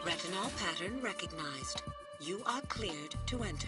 Retinol pattern recognized. You are cleared to enter.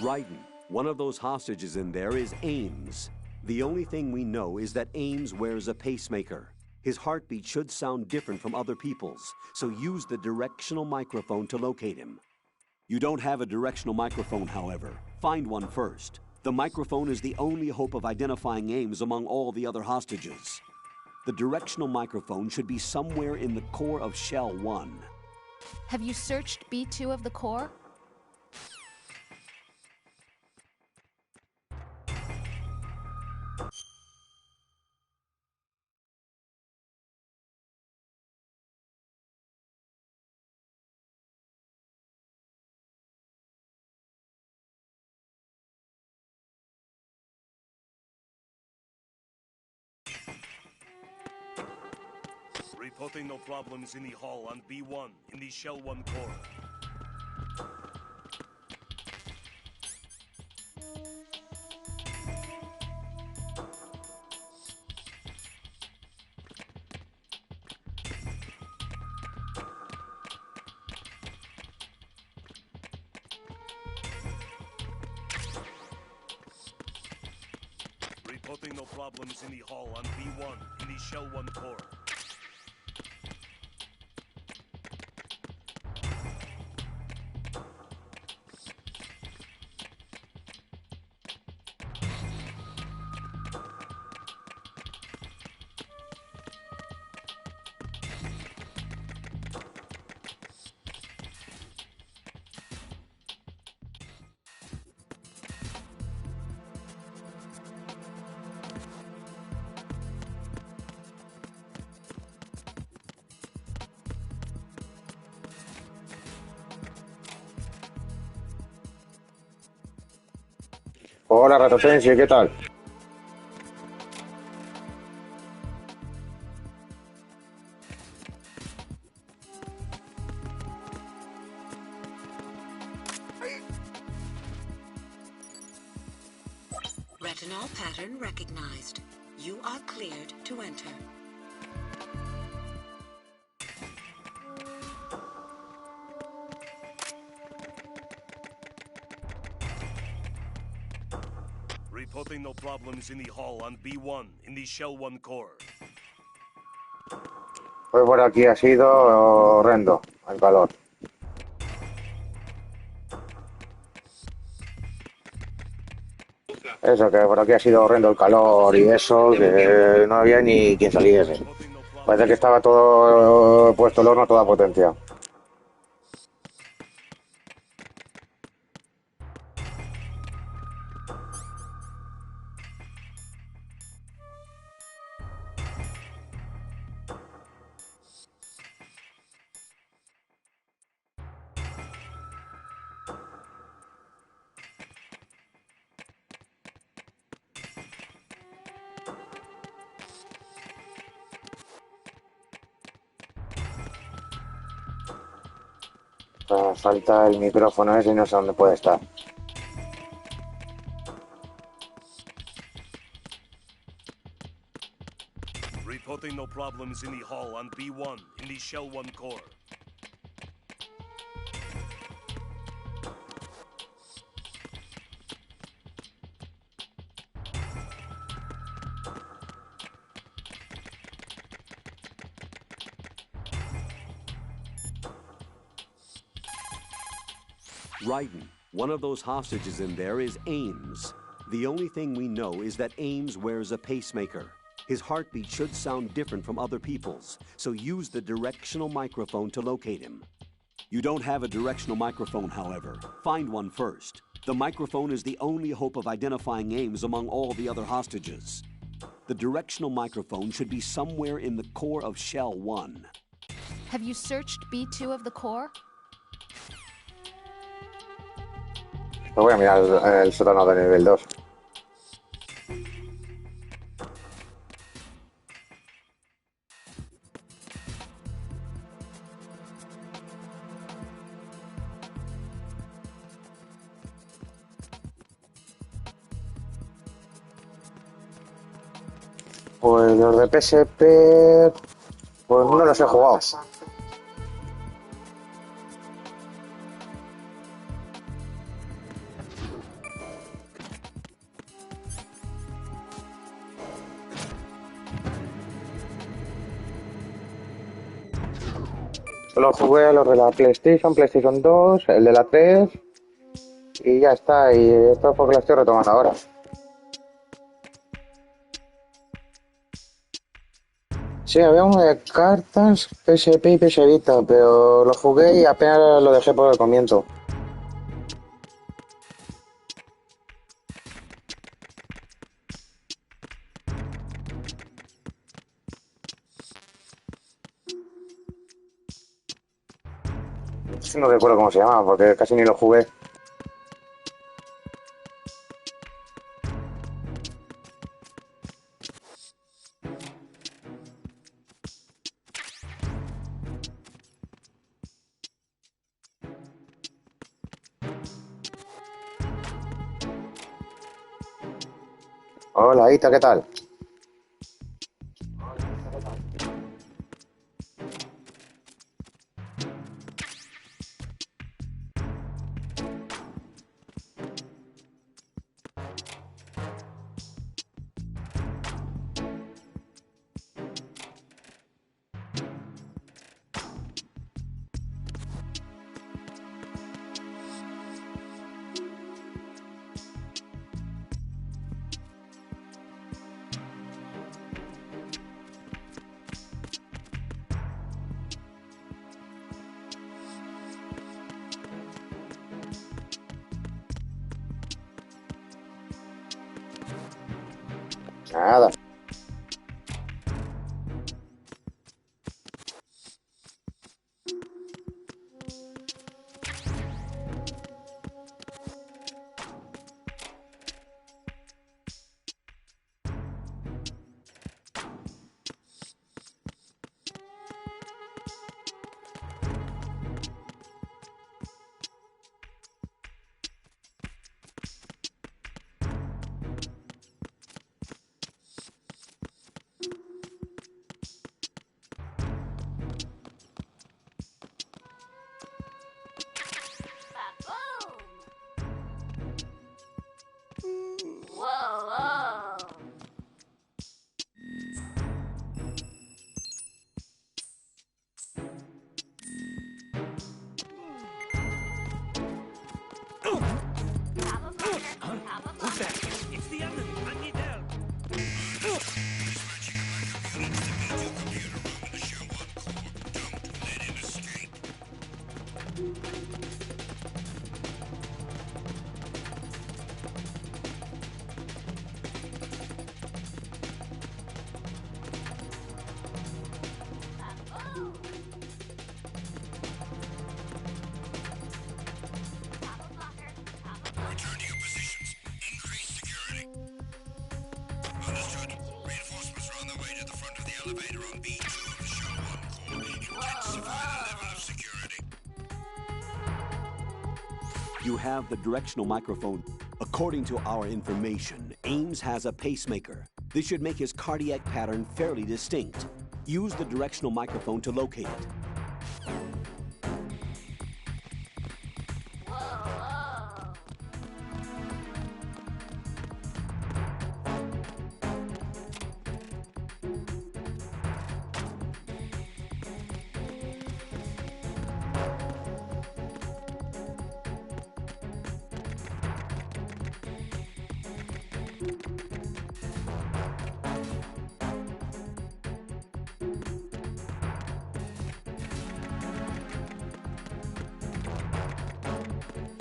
Raiden, one of those hostages in there is Ames. The only thing we know is that Ames wears a pacemaker. His heartbeat should sound different from other people's, so use the directional microphone to locate him. You don't have a directional microphone, however. Find one first. The microphone is the only hope of identifying Ames among all the other hostages. The directional microphone should be somewhere in the core of Shell 1. Have you searched B2 of the core? Reporting no problems in the hall on B1 in the Shell 1 core. Reporting no problems in the hall on B1 in the Shell 1 core. Hola, Ratotensi, ¿qué tal? Retinol pattern recognized. You are cleared to enter. Reporting no problems in the hall on B1 in the Shell 1 core. Pues por aquí ha sido horrendo el calor. Eso, que por aquí ha sido horrendo el calor y eso, que no había ni quien saliese. Parece que estaba todo puesto el horno a toda potencia. Falta el micrófono ese y no sé dónde puede estar. Reporting no problems in the hall on B1 in the Shell 1 core. Raiden, one of those hostages in there is Ames. The only thing we know is that Ames wears a pacemaker. His heartbeat should sound different from other people's, so use the directional microphone to locate him. You don't have a directional microphone, however. Find one first. The microphone is the only hope of identifying Ames among all the other hostages. The directional microphone should be somewhere in the core of Shell 1. Have you searched B2 of the core? Lo voy a mirar el sótano de nivel 2. Pues los de PSP, pues no los he jugado. Solo jugué a los de la PlayStation 2, el de la 3 y ya está. Y esto es porque lo estoy retomando ahora. Sí, había uno de cartas, PSP y PS Vita, pero lo jugué y apenas lo dejé por el comienzo. No recuerdo cómo se llama, porque casi ni lo jugué. Hola, Ita, ¿qué tal? Nada. Return to your positions. Increase security. Understood. Reinforcements are on their way to the front of the elevator on B2 of the Show 1 core. Intensify the level of security. You have the directional microphone. According to our information, Ames has a pacemaker. This should make his cardiac pattern fairly distinct. Use the directional microphone to locate it.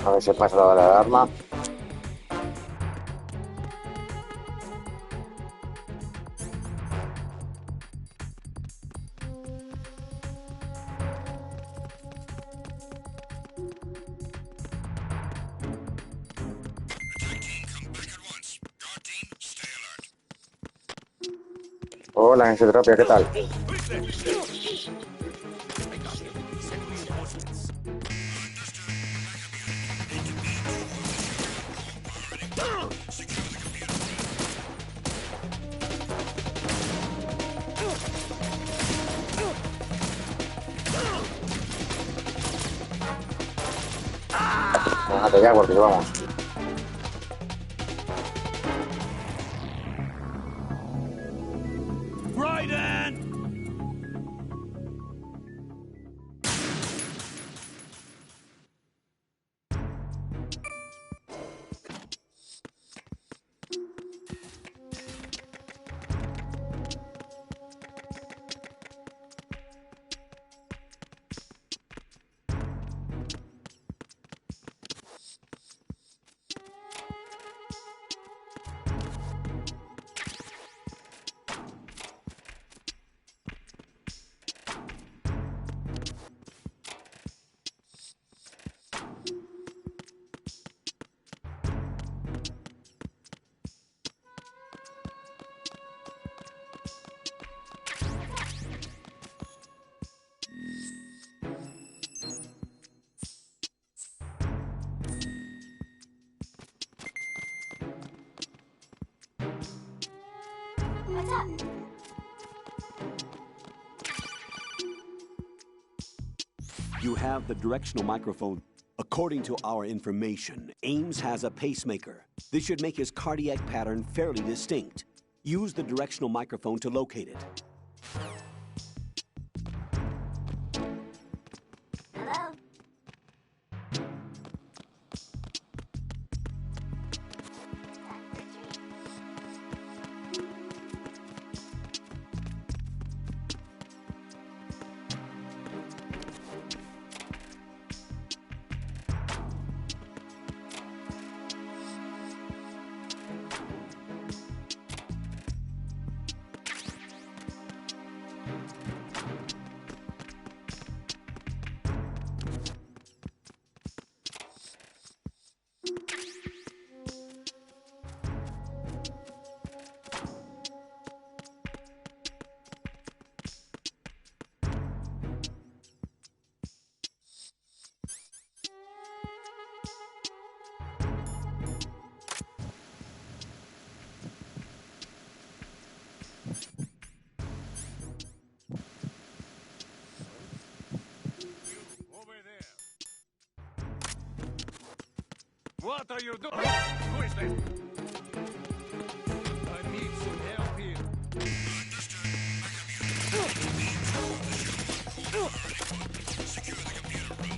A ver si pasa la alarma. Attack team, come back at once. Guard team, stay alert. Hola, Ansiotropia, ¿qué tal? Bájate ya, porque vamos. You have the directional microphone. According to our information, Ames has a pacemaker. This should make his cardiac pattern fairly distinct. Use the directional microphone to locate it. What are you doing? Who is that? I need some help here. Secure the computer room.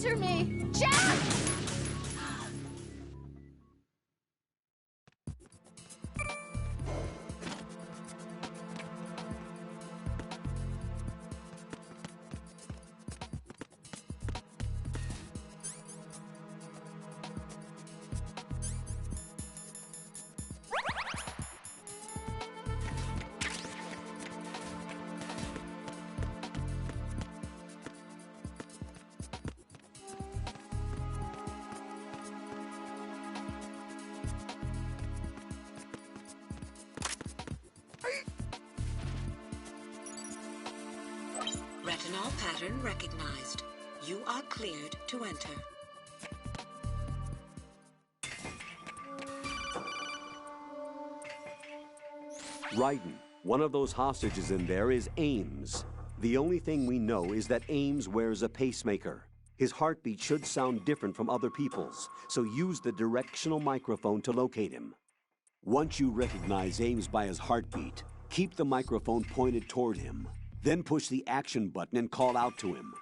Answer me! Jack! Retinol pattern recognized. You are cleared to enter. Raiden, one of those hostages in there is Ames. The only thing we know is that Ames wears a pacemaker. His heartbeat should sound different from other people's, so use the directional microphone to locate him. Once you recognize Ames by his heartbeat, keep the microphone pointed toward him. Then push the action button and call out to him.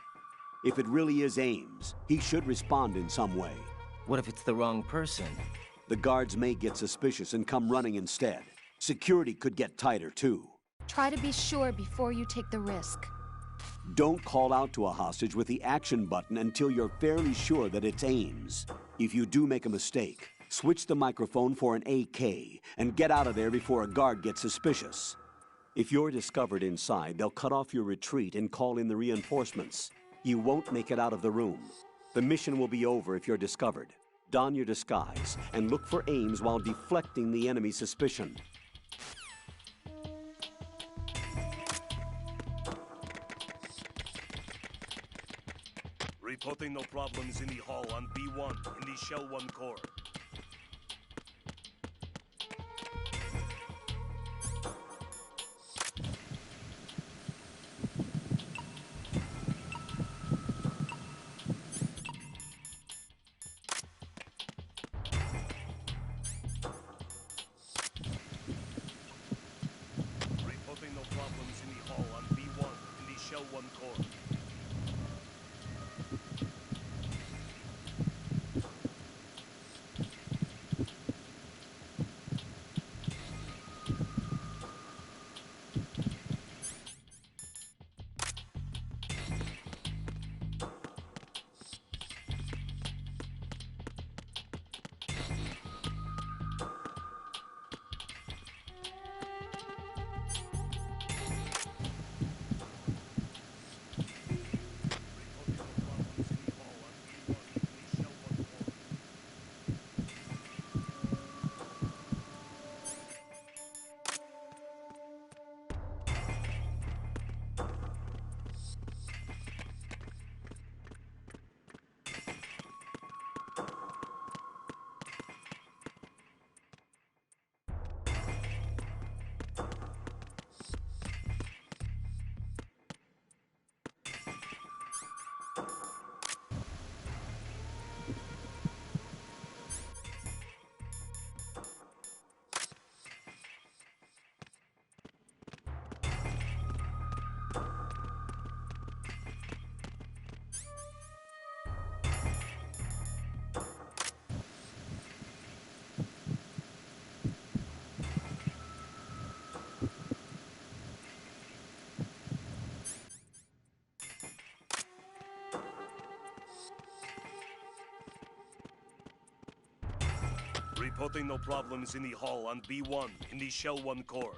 If it really is Ames, he should respond in some way. What if it's the wrong person? The guards may get suspicious and come running instead. Security could get tighter, too. Try to be sure before you take the risk. Don't call out to a hostage with the action button until you're fairly sure that it's Ames. If you do make a mistake, switch the microphone for an AK and get out of there before a guard gets suspicious. If you're discovered inside, they'll cut off your retreat and call in the reinforcements. You won't make it out of the room. The mission will be over if you're discovered. Don your disguise and look for Ames while deflecting the enemy's suspicion. Reporting no problems in the hall on B1 in the Shell 1 core. Reporting no problems in the hall on B1 in the Shell 1 core. Reporting no problems in the hall on B1 in the Shell 1 core.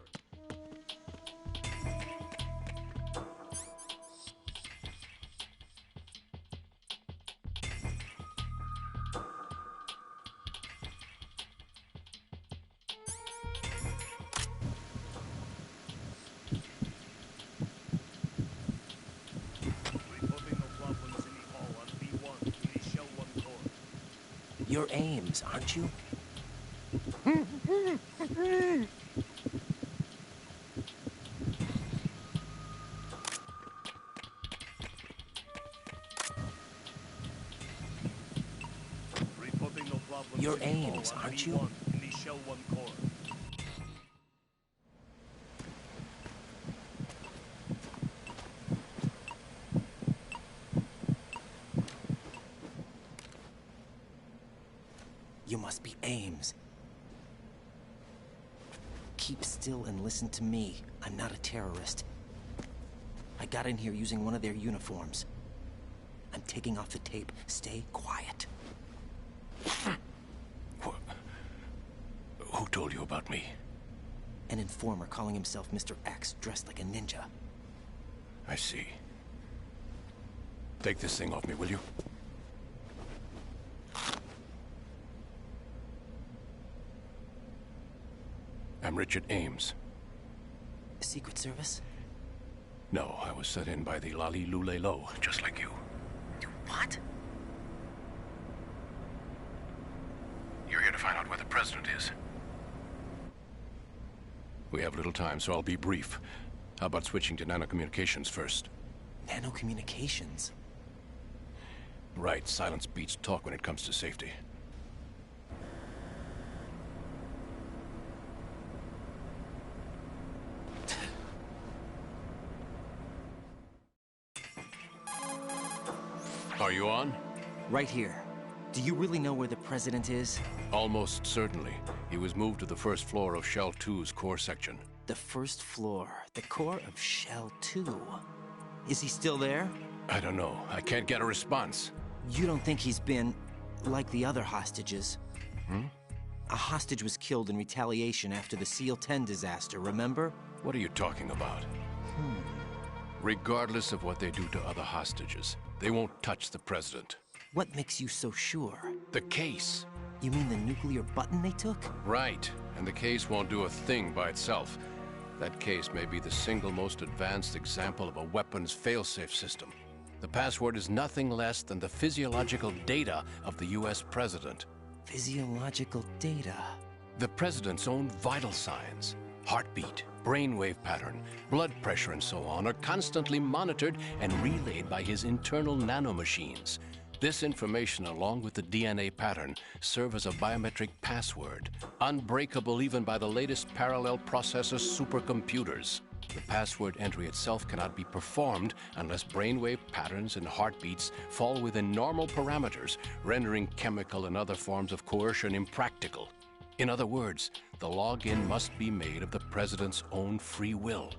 Reporting no problems in the hall on B1 in the Shell 1 core. You're Ames, aren't you? Reporting no problems You're in the hall Ames, on aren't B1 you? in the Shell 1 core. keep still and listen to me. I'm not a terrorist. I got in here using one of their uniforms. I'm taking off the tape. Stay quiet. Who told you about me? An informer calling himself Mr. X, dressed like a ninja. I see. Take this thing off me, will you? I'm Richard Ames. Secret Service? No, I was set in by the Lali Lule Lo, just like you. What? You're here to find out where the president is. We have little time, so I'll be brief. How about switching to nanocommunications first? Nanocommunications? Right, silence beats talk when it comes to safety. Are you on? Right here. Do you really know where the president is? Almost certainly. He was moved to the first floor of Shell 2's core section. The first floor. The core of Shell 2. Is he still there? I don't know. I can't get a response. You don't think he's been like the other hostages? A hostage was killed in retaliation after the SEAL 10 disaster, remember? What are you talking about? Regardless of what they do to other hostages, they won't touch the president. What makes you so sure? The case. You mean the nuclear button they took? Right. And the case won't do a thing by itself. That case may be the single most advanced example of a weapons failsafe system. The password is nothing less than the physiological data of the US president. Physiological data? The president's own vital signs, heartbeat, brainwave pattern, blood pressure, and so on are constantly monitored and relayed by his internal nanomachines. This information, along with the DNA pattern, serve as a biometric password, unbreakable even by the latest parallel processor supercomputers. The password entry itself cannot be performed unless brainwave patterns and heartbeats fall within normal parameters, rendering chemical and other forms of coercion impractical. In other words, the login must be made of the president's own free will.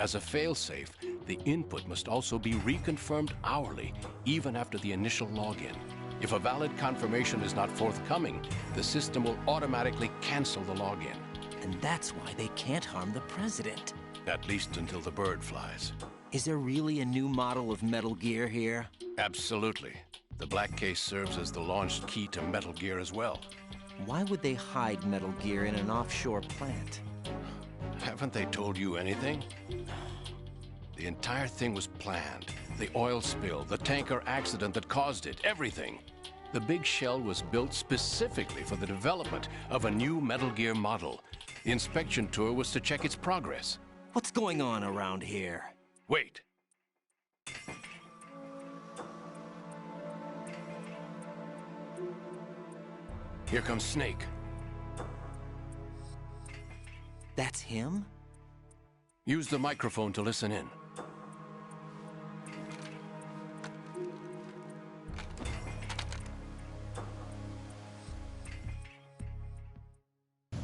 As a failsafe, the input must also be reconfirmed hourly, even after the initial login. If a valid confirmation is not forthcoming, the system will automatically cancel the login. And that's why they can't harm the president. At least until the bird flies. Is there really a new model of Metal Gear here? Absolutely. The black case serves as the launch key to Metal Gear as well. Why would they hide Metal Gear in an offshore plant? Haven't they told you anything? The entire thing was planned. The oil spill, the tanker accident that caused it, everything. The big shell was built specifically for the development of a new Metal Gear model. The inspection tour was to check its progress. What's going on around here? Wait. Here comes Snake. That's him? Use the microphone to listen in.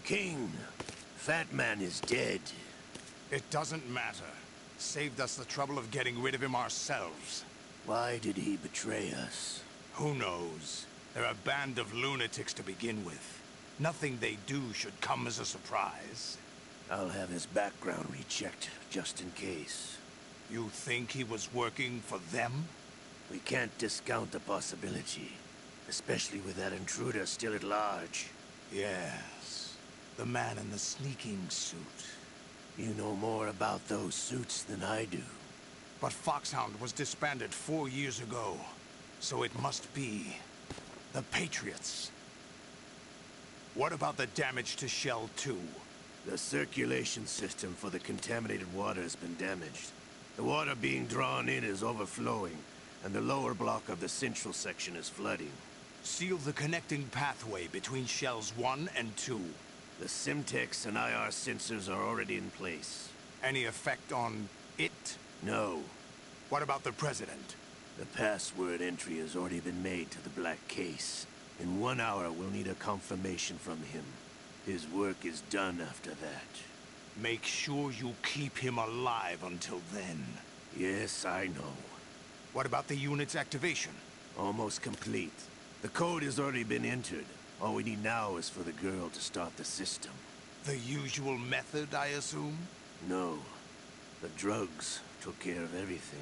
King, Fat Man is dead. It doesn't matter. Saved us the trouble of getting rid of him ourselves. Why did he betray us? Who knows? They're a band of lunatics to begin with. Nothing they do should come as a surprise. I'll have his background rechecked, just in case. You think he was working for them? We can't discount the possibility, especially with that intruder still at large. Yes. The man in the sneaking suit. You know more about those suits than I do. But Foxhound was disbanded 4 years ago. So it must be the Patriots. What about the damage to Shell 2? The circulation system for the contaminated water has been damaged. The water being drawn in is overflowing, and the lower block of the central section is flooding. Seal the connecting pathway between Shells 1 and 2. The Simtex and IR sensors are already in place. Any effect on it? No. What about the President? The password entry has already been made to the black case. In 1 hour, we'll need a confirmation from him. His work is done after that. Make sure you keep him alive until then. Yes, I know. What about the unit's activation? Almost complete. The code has already been entered. All we need now is for the girl to start the system. The usual method, I assume? No. The drugs took care of everything.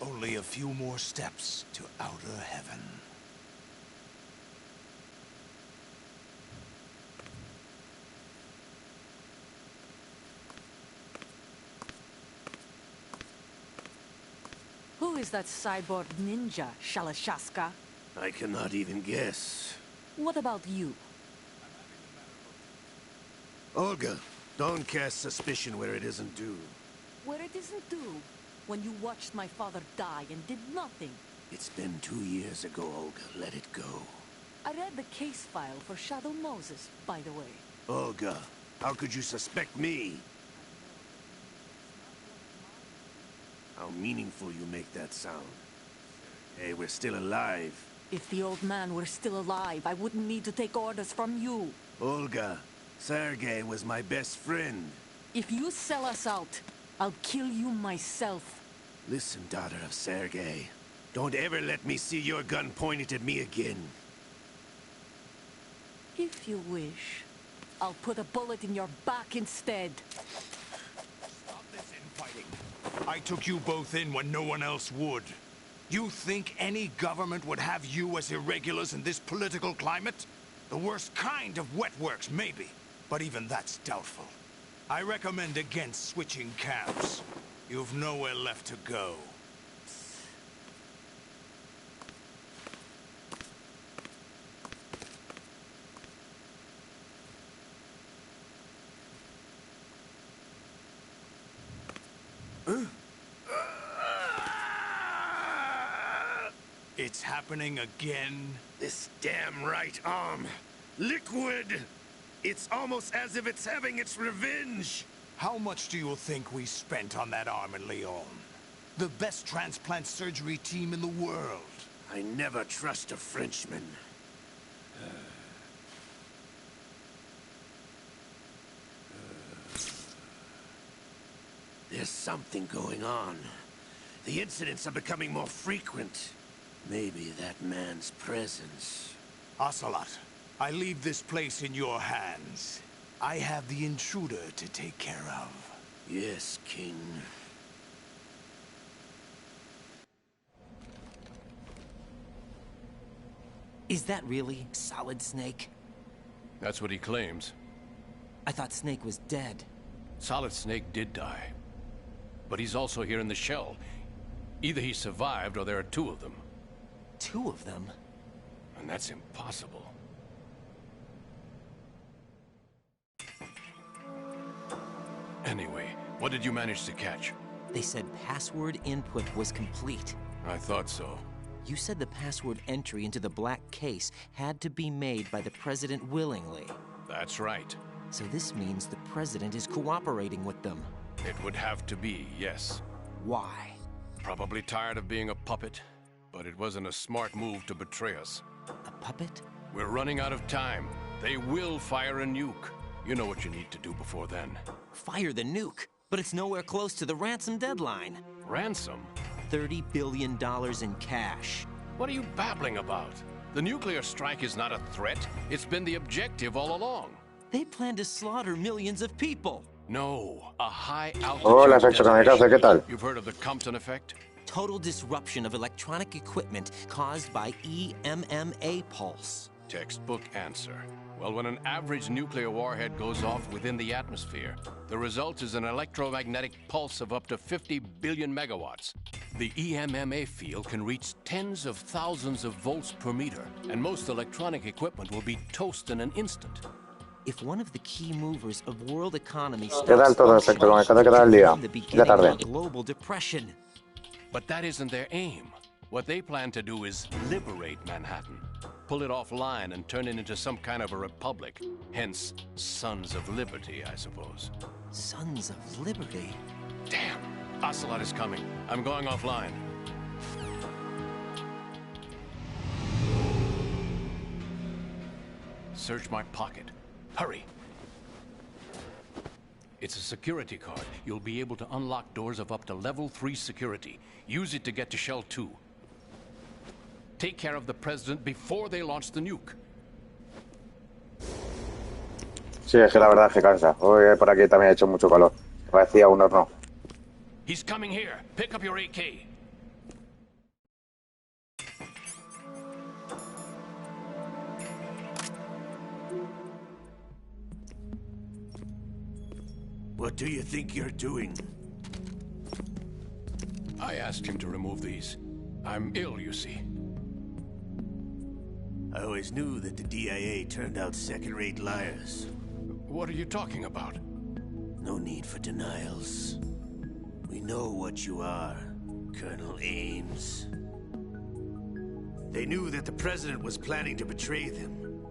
Only a few more steps to outer heaven. Who is that cyborg ninja, Shalashaska? I cannot even guess. What about you? Olga, don't cast suspicion where it isn't due. Where it isn't due, when you watched my father die and did nothing. It's been 2 years ago, Olga. Let it go. I read the case file for Shadow Moses, by the way. Olga, how could you suspect me? How meaningful you make that sound. Hey, we're still alive. If the old man were still alive, I wouldn't need to take orders from you. Olga, Sergei was my best friend. If you sell us out, I'll kill you myself. Listen, daughter of Sergei. Don't ever let me see your gun pointed at me again. If you wish, I'll put a bullet in your back instead. Stop this infighting. I took you both in when no one else would. You think any government would have you as irregulars in this political climate? The worst kind of wet works, maybe. But even that's doubtful. I recommend against switching camps. You've nowhere left to go. It's happening again? This damn right arm. Liquid! It's almost as if it's having its revenge. How much do you think we spent on that arm in Lyon? The best transplant surgery team in the world. I never trust a Frenchman. There's something going on. The incidents are becoming more frequent. Maybe that man's presence. Ocelot, I leave this place in your hands. I have the intruder to take care of. Yes, King. Is that really Solid Snake? That's what he claims. I thought Snake was dead. Solid Snake did die. But he's also here in the shell. Either he survived or there are two of them. Two of them? And that's impossible. Anyway, what did you manage to catch? They said password input was complete. I thought so. You said the password entry into the black case had to be made by the President willingly. That's right. So this means the President is cooperating with them. It would have to be, yes. Why? Probably tired of being a puppet, but it wasn't a smart move to betray us. A puppet? We're running out of time. They will fire a nuke. You know what you need to do before then. Fire the nuke, but it's nowhere close to the ransom deadline. Ransom? $30 billion in cash. What are you babbling about? The nuclear strike is not a threat. It's been the objective all along. They plan to slaughter millions of people. No, a high-altitude Hola, Sexo Kamikaze, ¿qué tal? You've heard of the Compton effect? Total disruption of electronic equipment caused by EMMA pulse. Textbook answer. Well, when an average nuclear warhead goes off within the atmosphere, the result is an electromagnetic pulse of up to 50 billion megawatts. The EMMA field can reach tens of thousands of volts per meter, and most electronic equipment will be toast in an instant. If one of the key movers of world economy ¿Qué tal todo, Sexo Kamikaze? ¿Qué tal el día? the Ya beginning tarde. of global depression. But that isn't their aim. What they plan to do is liberate Manhattan. Pull it offline and turn it into some kind of a republic. Hence, Sons of Liberty, I suppose. Sons of Liberty? Damn! Ocelot is coming. I'm going offline. Search my pocket. Hurry! It's a security card. You'll be able to unlock doors of up to level 3 security. Use it to get to Shell 2. Take care of the president before they launch the nuke. Sí, es que la verdad es que cansa. Hoy por aquí también ha hecho mucho calor. Parecía un horno. He's coming here. Pick up your AK. What do you think you're doing? I asked him to remove these. I'm ill, you see. I always knew that the DIA turned out second-rate liars. What are you talking about? No need for denials. We know what you are, Colonel Ames. They knew that the president was planning to betray them.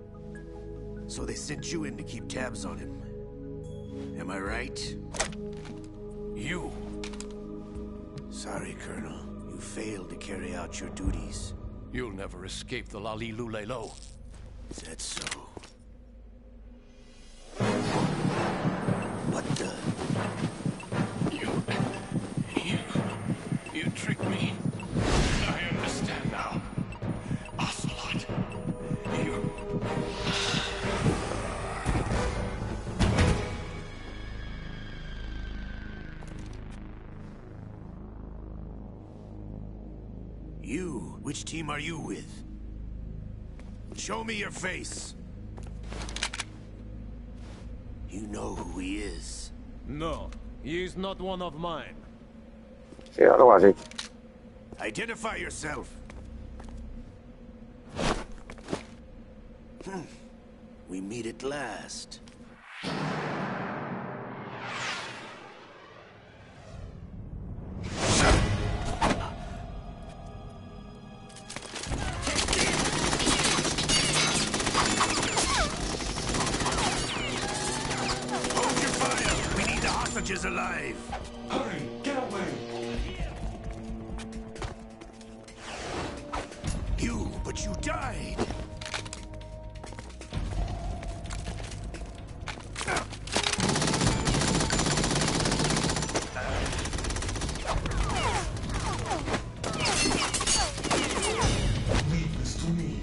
So they sent you in to keep tabs on him. Am I right? You. Sorry, Colonel. You failed to carry out your duties. You'll never escape the Lali Lulelo. Is that so? What the? You tricked me. I understand now. Ocelot. You... You? Which team are you with? Show me your face. You know who he is. No, he is not one of mine. Sí, algo así. Identify yourself. We meet at last. Is alive. Hurry, get away. But you died. Leave this to me.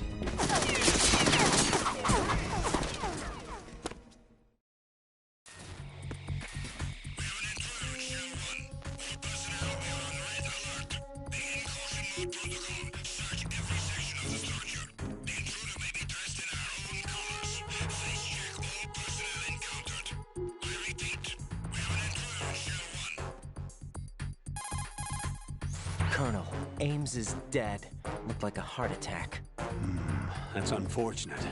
Colonel, Ames is dead. Looked like a heart attack. That's unfortunate.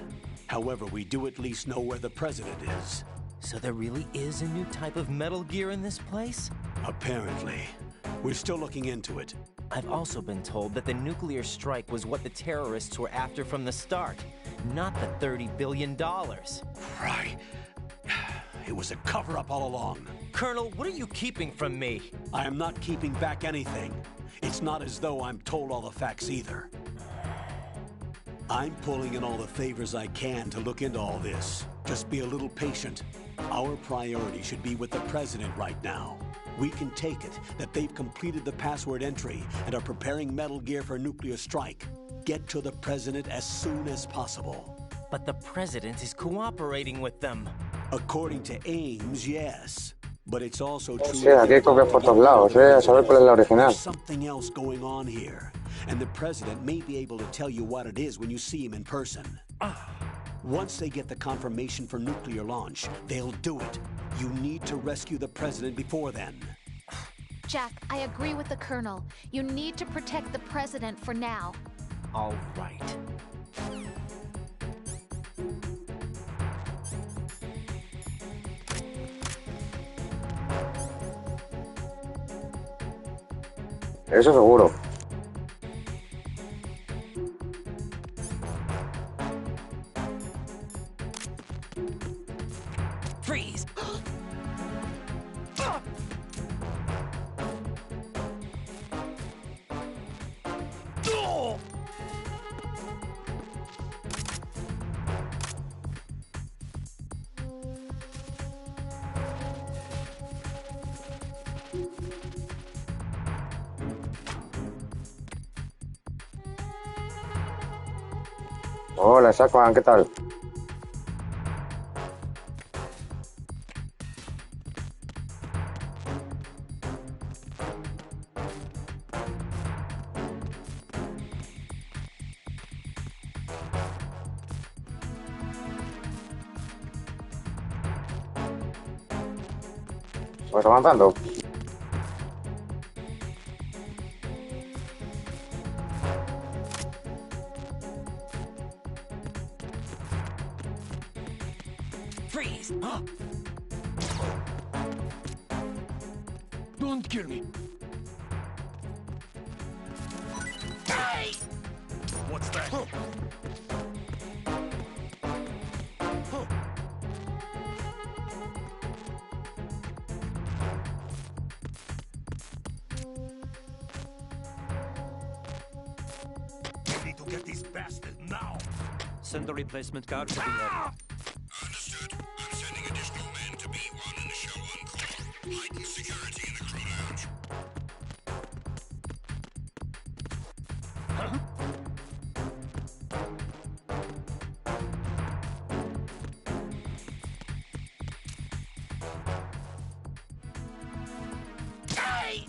However, we do at least know where the president is. So there really is a new type of Metal Gear in this place? Apparently. We're still looking into it. I've also been told that the nuclear strike was what the terrorists were after from the start, not the $30 billion. Right. It was a cover-up all along. Colonel, what are you keeping from me? I am not keeping back anything. It's not as though I'm told all the facts either. I'm pulling in all the favors I can to look into all this. Just be a little patient. Our priority should be with the president right now. We can take it that they've completed the password entry and are preparing Metal Gear for nuclear strike. Get to the president as soon as possible. But the president is cooperating with them. According to Ames, yes. But it's also true. Sí, aquí hay copias por todos lados, a saber cuál es la original. There's something else going on here, and the president may be able to tell you what it is when you see him in person. Once they get the confirmation for nuclear launch, they'll do it. You need to rescue the president before then. Jack, I agree with the Colonel. You need to protect the president for now. All right. Eso seguro. Freeze! Hola, Sakuan, ¿qué tal? ¿Vas avanzando? Freeze! Huh? Don't kill me. Hey! What's that? We need to get these bastards now. Send the replacement guard to the area. Understood. I'm sending additional men to B1 and a show on call. Heighten security in the crew lounge. Hey!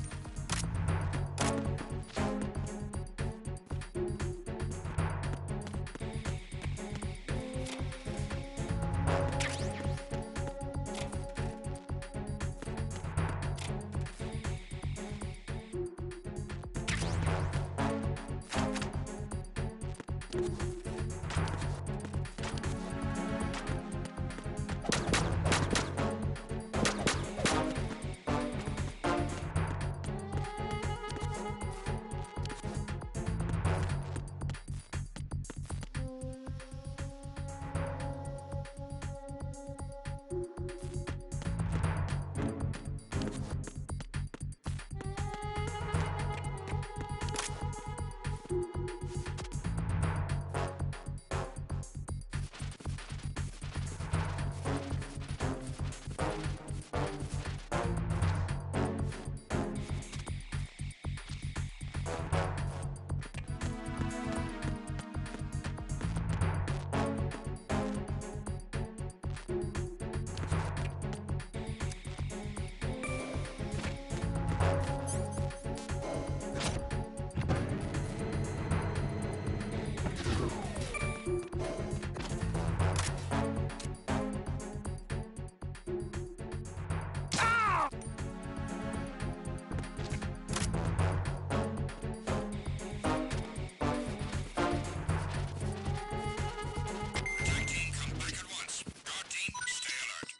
Attack team, come back at once. Guard team, stay alert.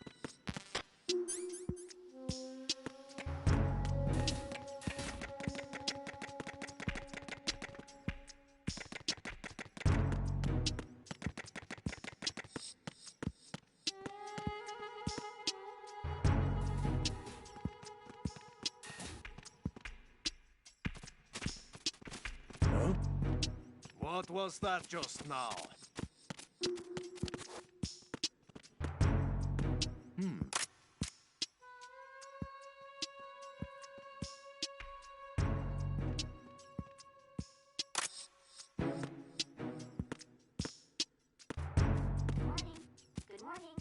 What was that just now? Good morning.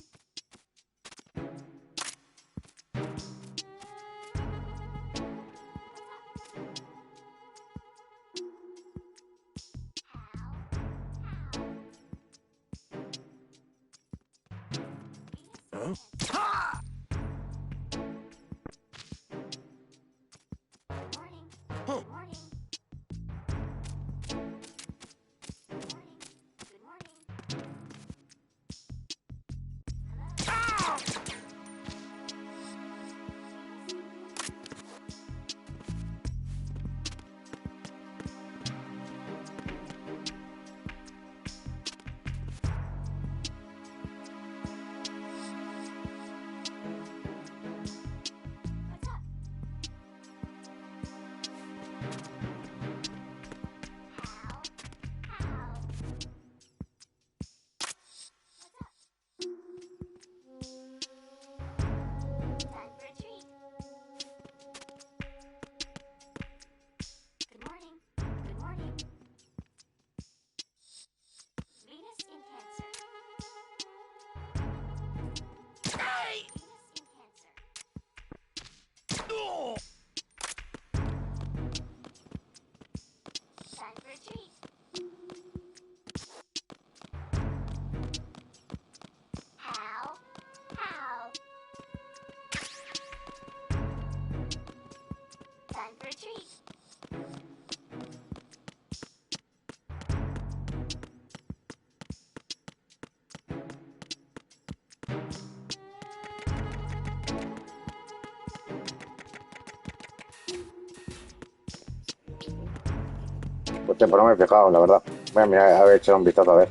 Pues pero no me he fijado, la verdad. Voy a mirar, a ver, echar un vistazo a ver.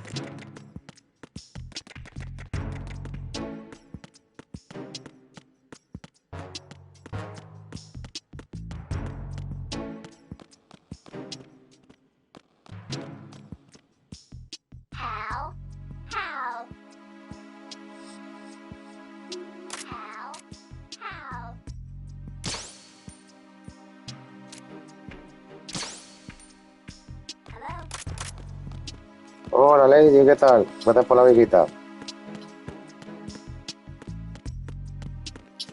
Hola Lady, ¿qué tal? Gracias por la visita.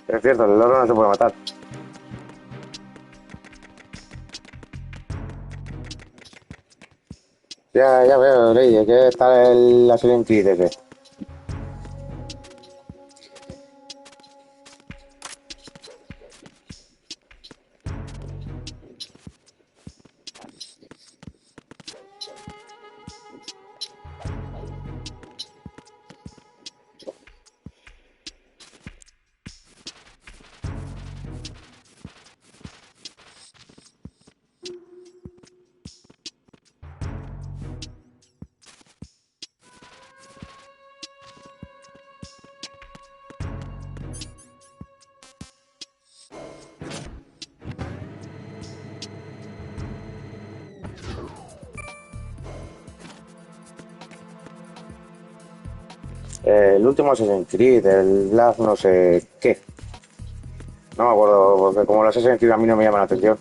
Es cierto, el loro no se puede matar. Ya veo, Lady, ¿qué tal la serie en Creed ese? El último Assassin's Creed, el Black no sé qué. No me acuerdo, porque como los Assassin's Creed a mí no me llaman la atención.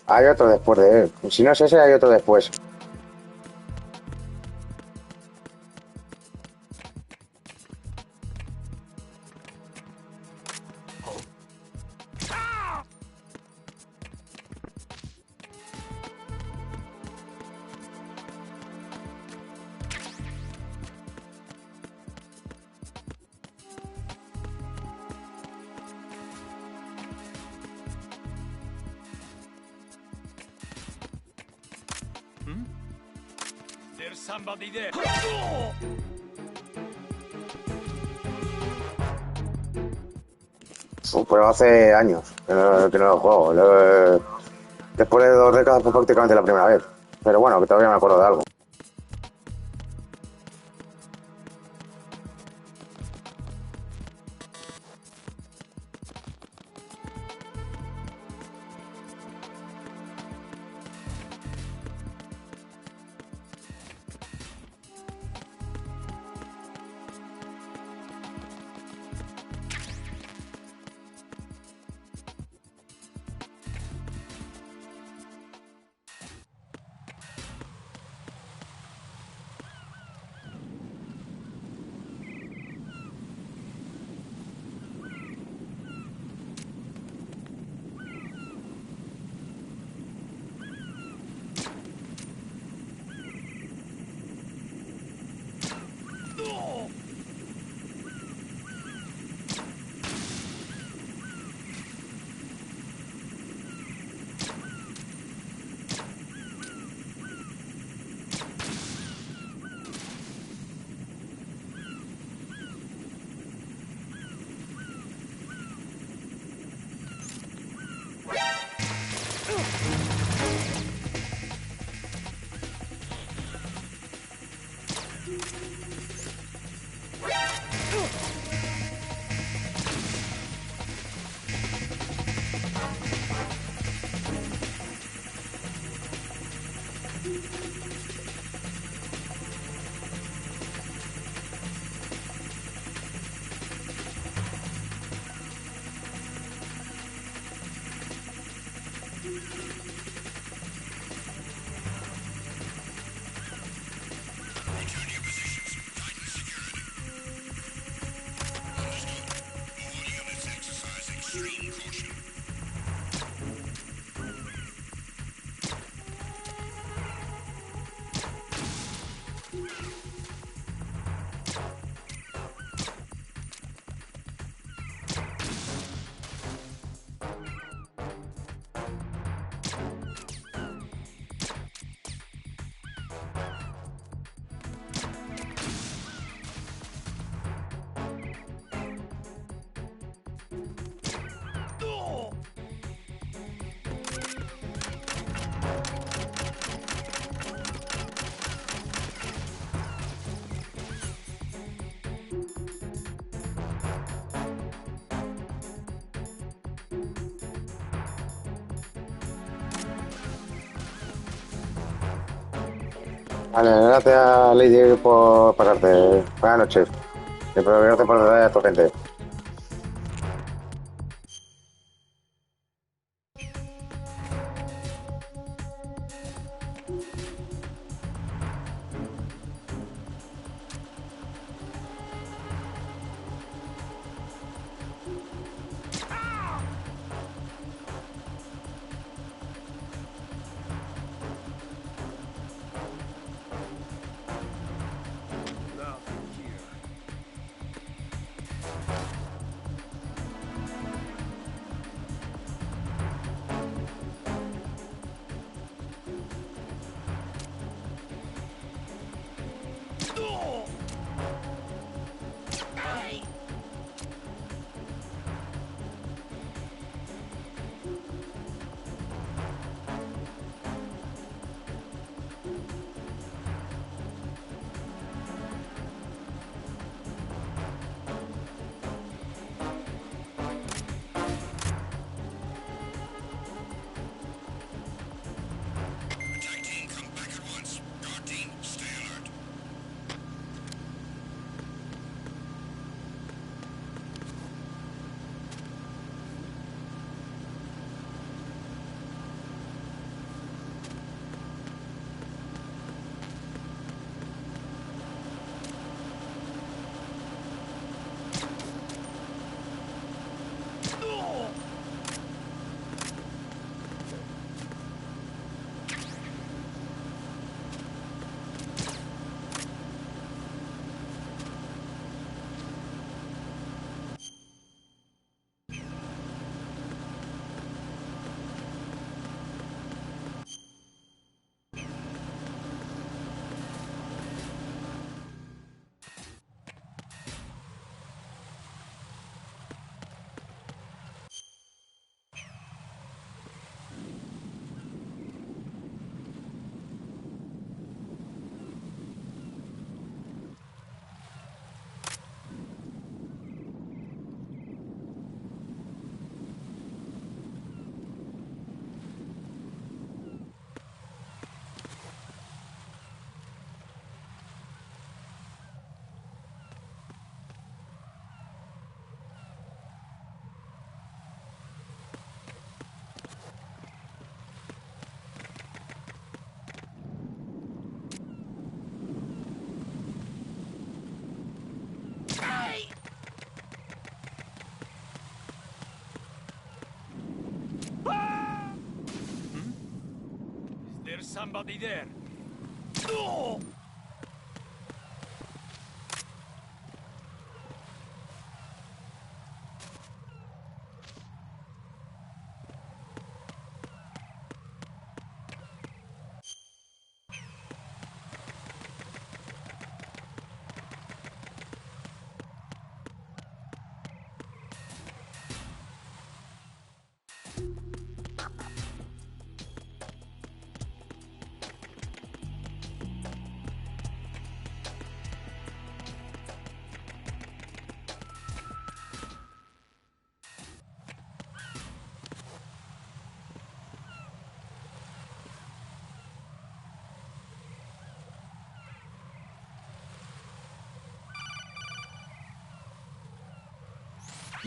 Hay otro después de él. Si no es ese, hay otro después. There's somebody there. Pero hace años que no lo juego. Después de 2 décadas fue prácticamente la primera vez. Pero bueno, que todavía me acuerdo de algo. Vale, gracias Lady por pasarte. Buenas noches. Y por gracias por traer a tu gente. Attack team, come back at once. Guard team, stay alert. There's somebody there.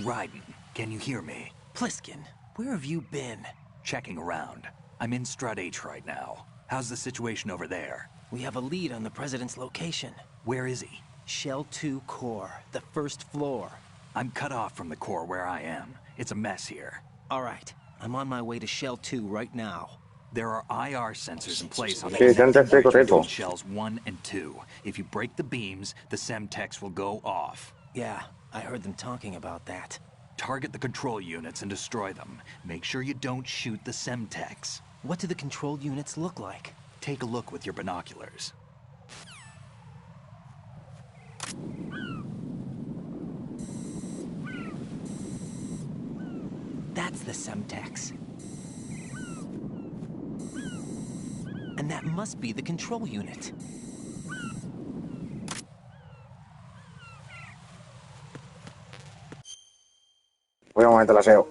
Raiden, can you hear me? Pliskin, where have you been? Checking around. I'm in Strut H right now. How's the situation over there? We have a lead on the President's location. Where is he? Shell 2 core, the first floor. I'm cut off from the core where I am. It's a mess here. All right, I'm on my way to Shell 2 right now. There are IR sensors in place on the Sí, connection antes bridge correcto. between shells 1 and 2. If you break the beams, the Semtex will go off. Yeah, I heard them talking about that. Target the control units and destroy them. Make sure you don't shoot the Semtex. What do the control units look like? Take a look with your binoculars. That's the Semtex. And that must be the control unit. Voy un momento, la SEO.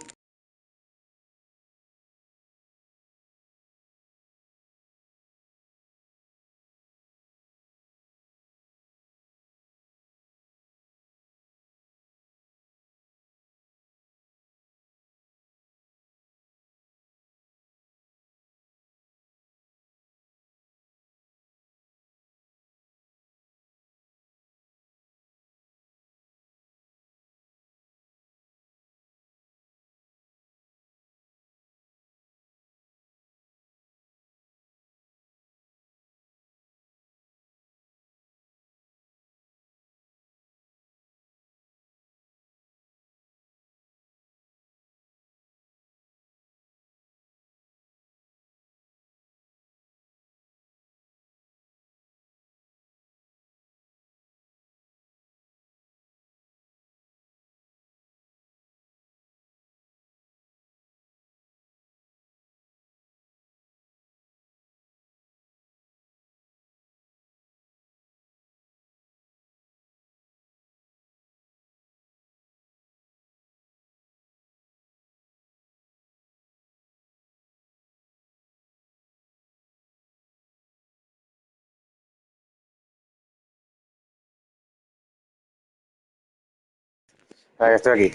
Estoy aquí.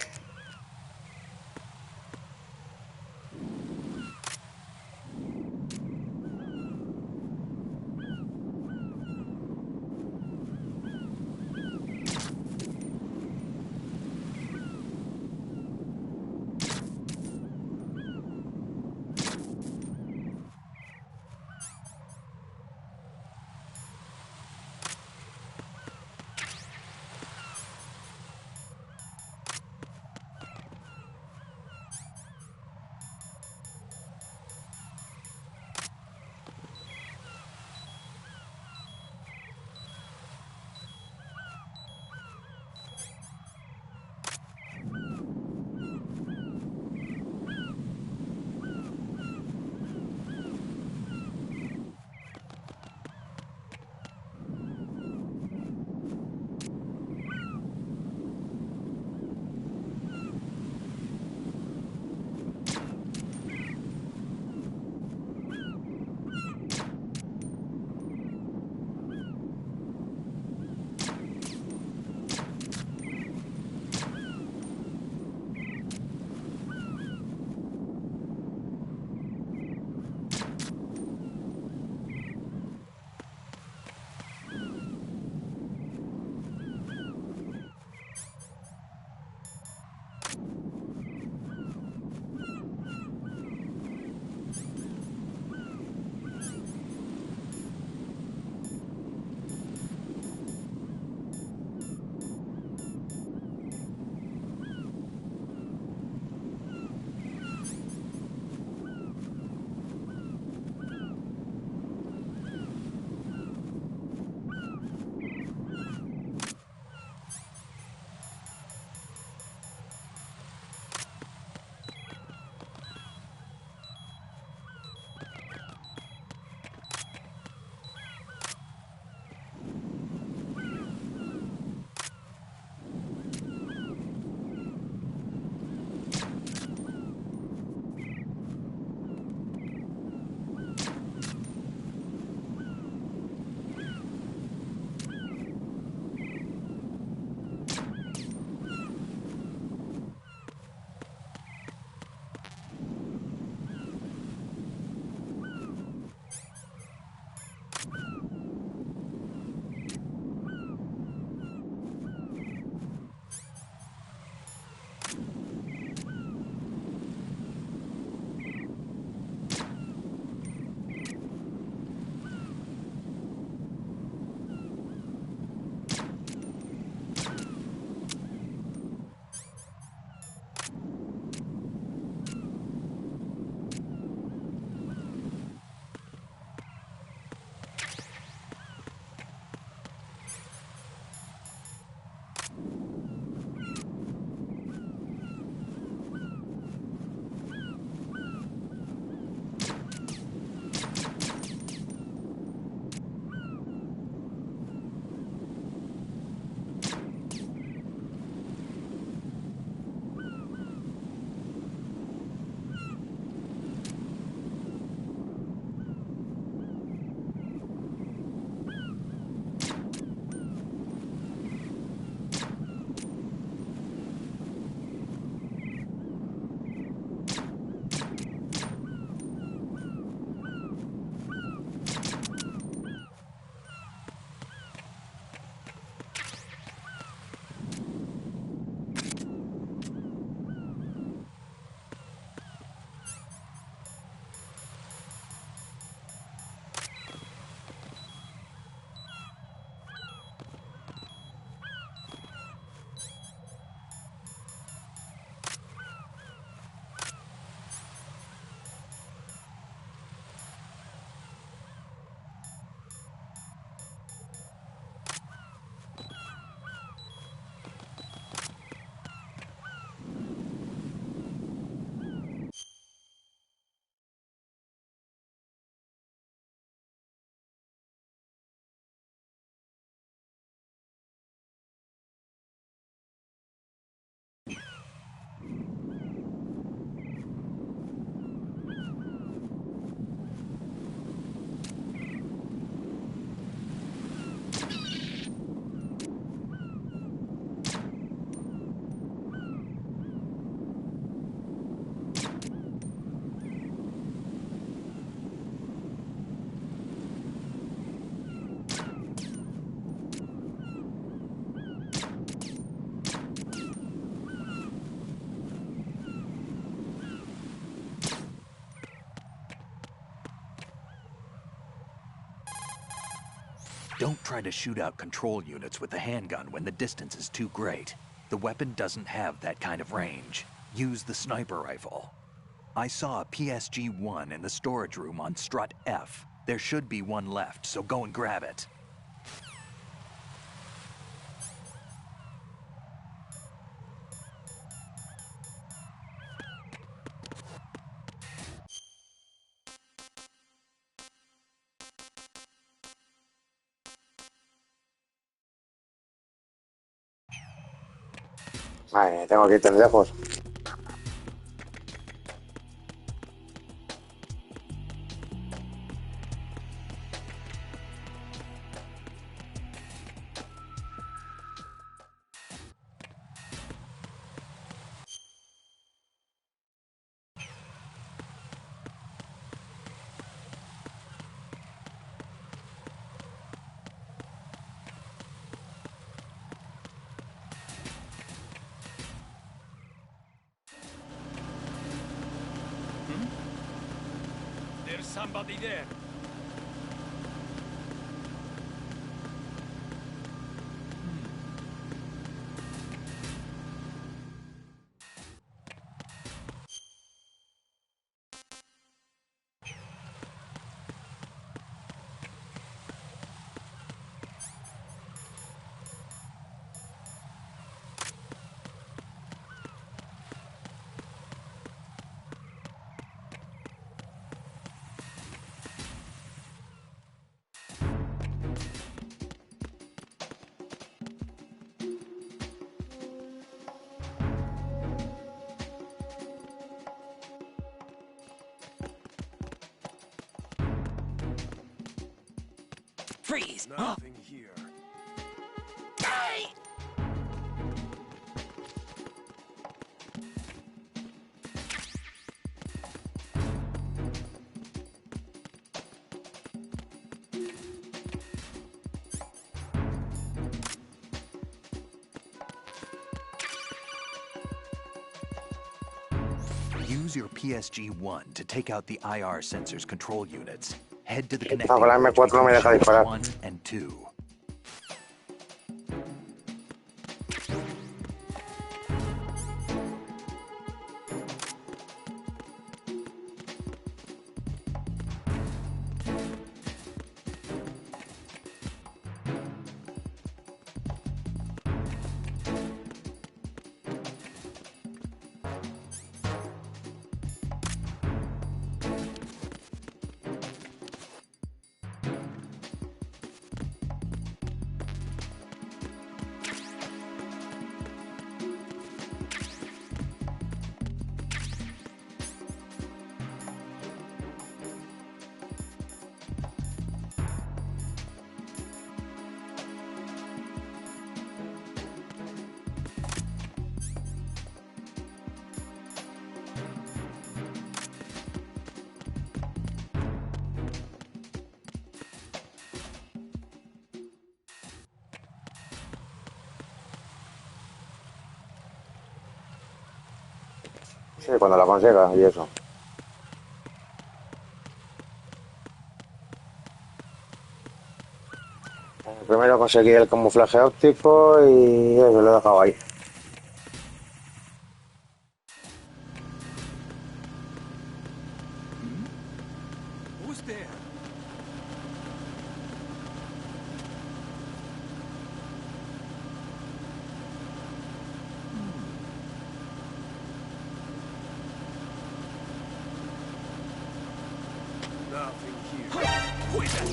Don't try to shoot out control units with the handgun when the distance is too great. The weapon doesn't have that kind of range. Use the sniper rifle. I saw a PSG-1 in the storage room on strut F. There should be one left, so go and grab it. Vale, tengo que ir tan lejos. There's somebody there. Freeze! Nothing here. Use your PSG-1 to take out the IR sensors control units. Head to the No, connecting con la bridge M4 no me between deja shields disparar. 1 and 2. Sí, cuando la consiga y eso. Primero conseguí el camuflaje óptico y eso lo he dejado ahí. Who's there? Nothing here. Who is that?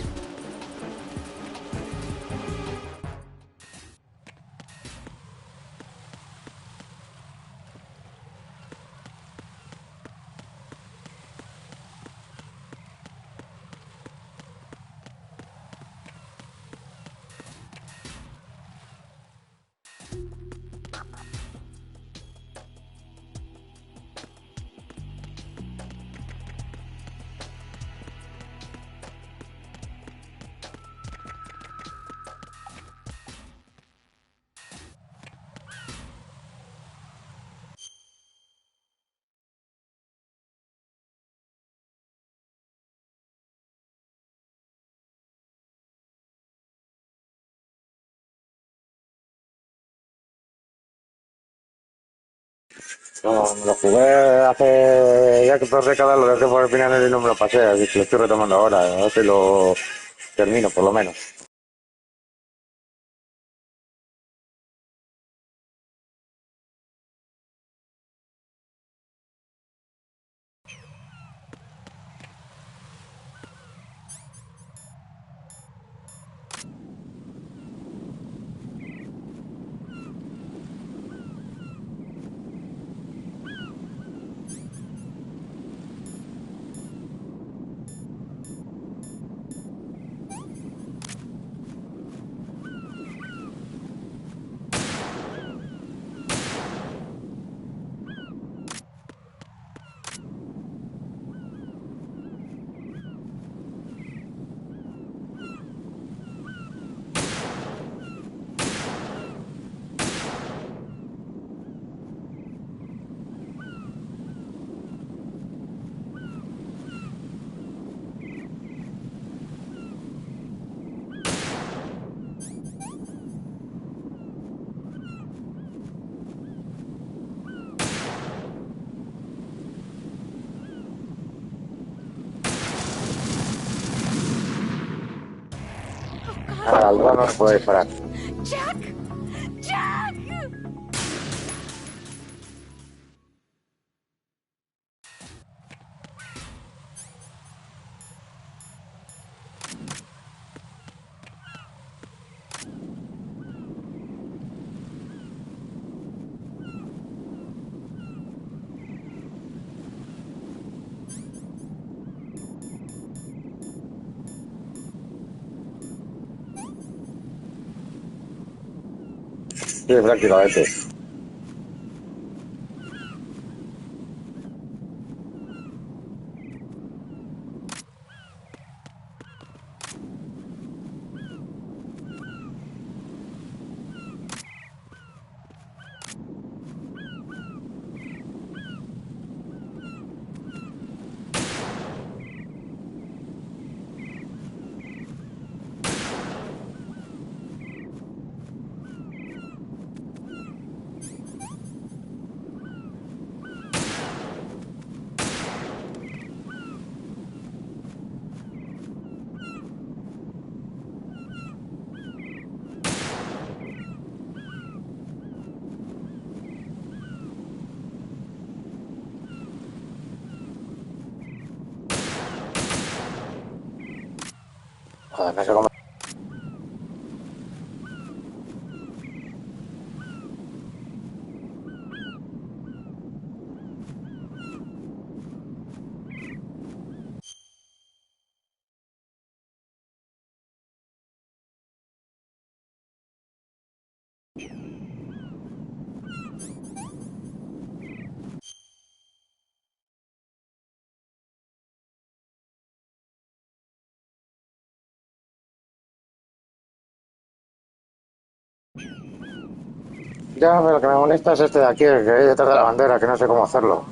No, me lo jugué hace ya que 2 décadas, lo dejé por el final y no me lo pasé, así que lo estoy retomando ahora, a ver si lo termino por lo menos. Al dron no se puede disparar. Jack! Jack! Sí, prácticamente. Joder, no sé cómo. Ya, pero lo que me molesta es este de aquí, el que hay detrás de la bandera, que no sé cómo hacerlo.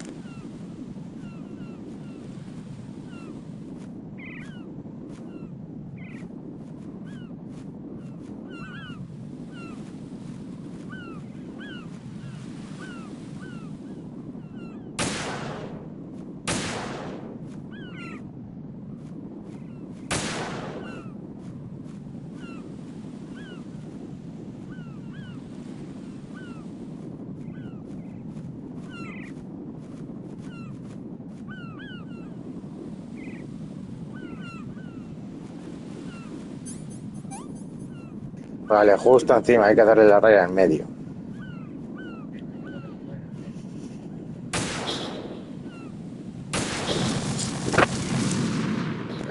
Vale, justo encima, hay que darle la raya en medio.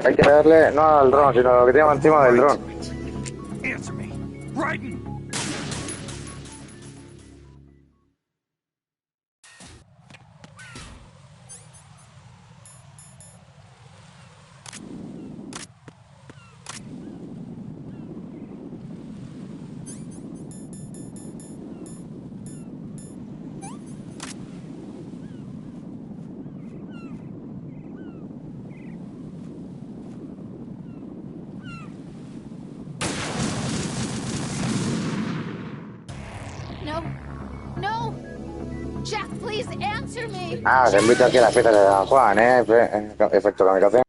Hay que darle, no al dron, sino a lo que tiene encima del dron. Answer me. Raiden! Answer me. Ah, se invita aquí a la fiesta de San Juan, efecto kamikaze.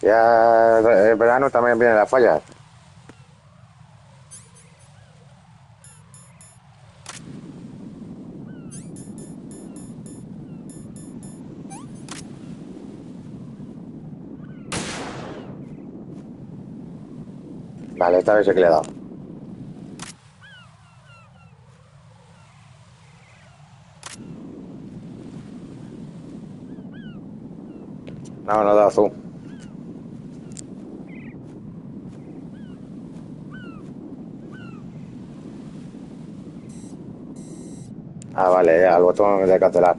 Ya el verano también vienen las fallas. Vale, esta vez sí que le he dado. No, no he dado zoom. Ah, vale, ya, el botón de cancelar.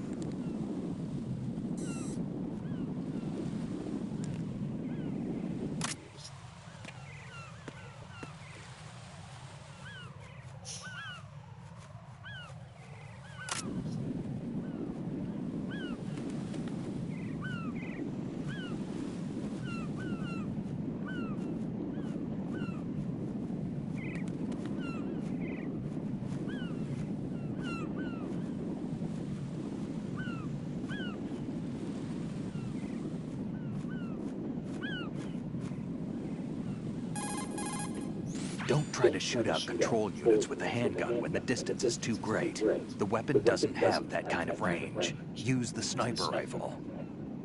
Don't try to shoot out control units with a handgun when the distance is too great. The weapon doesn't have that kind of range. Use the sniper rifle.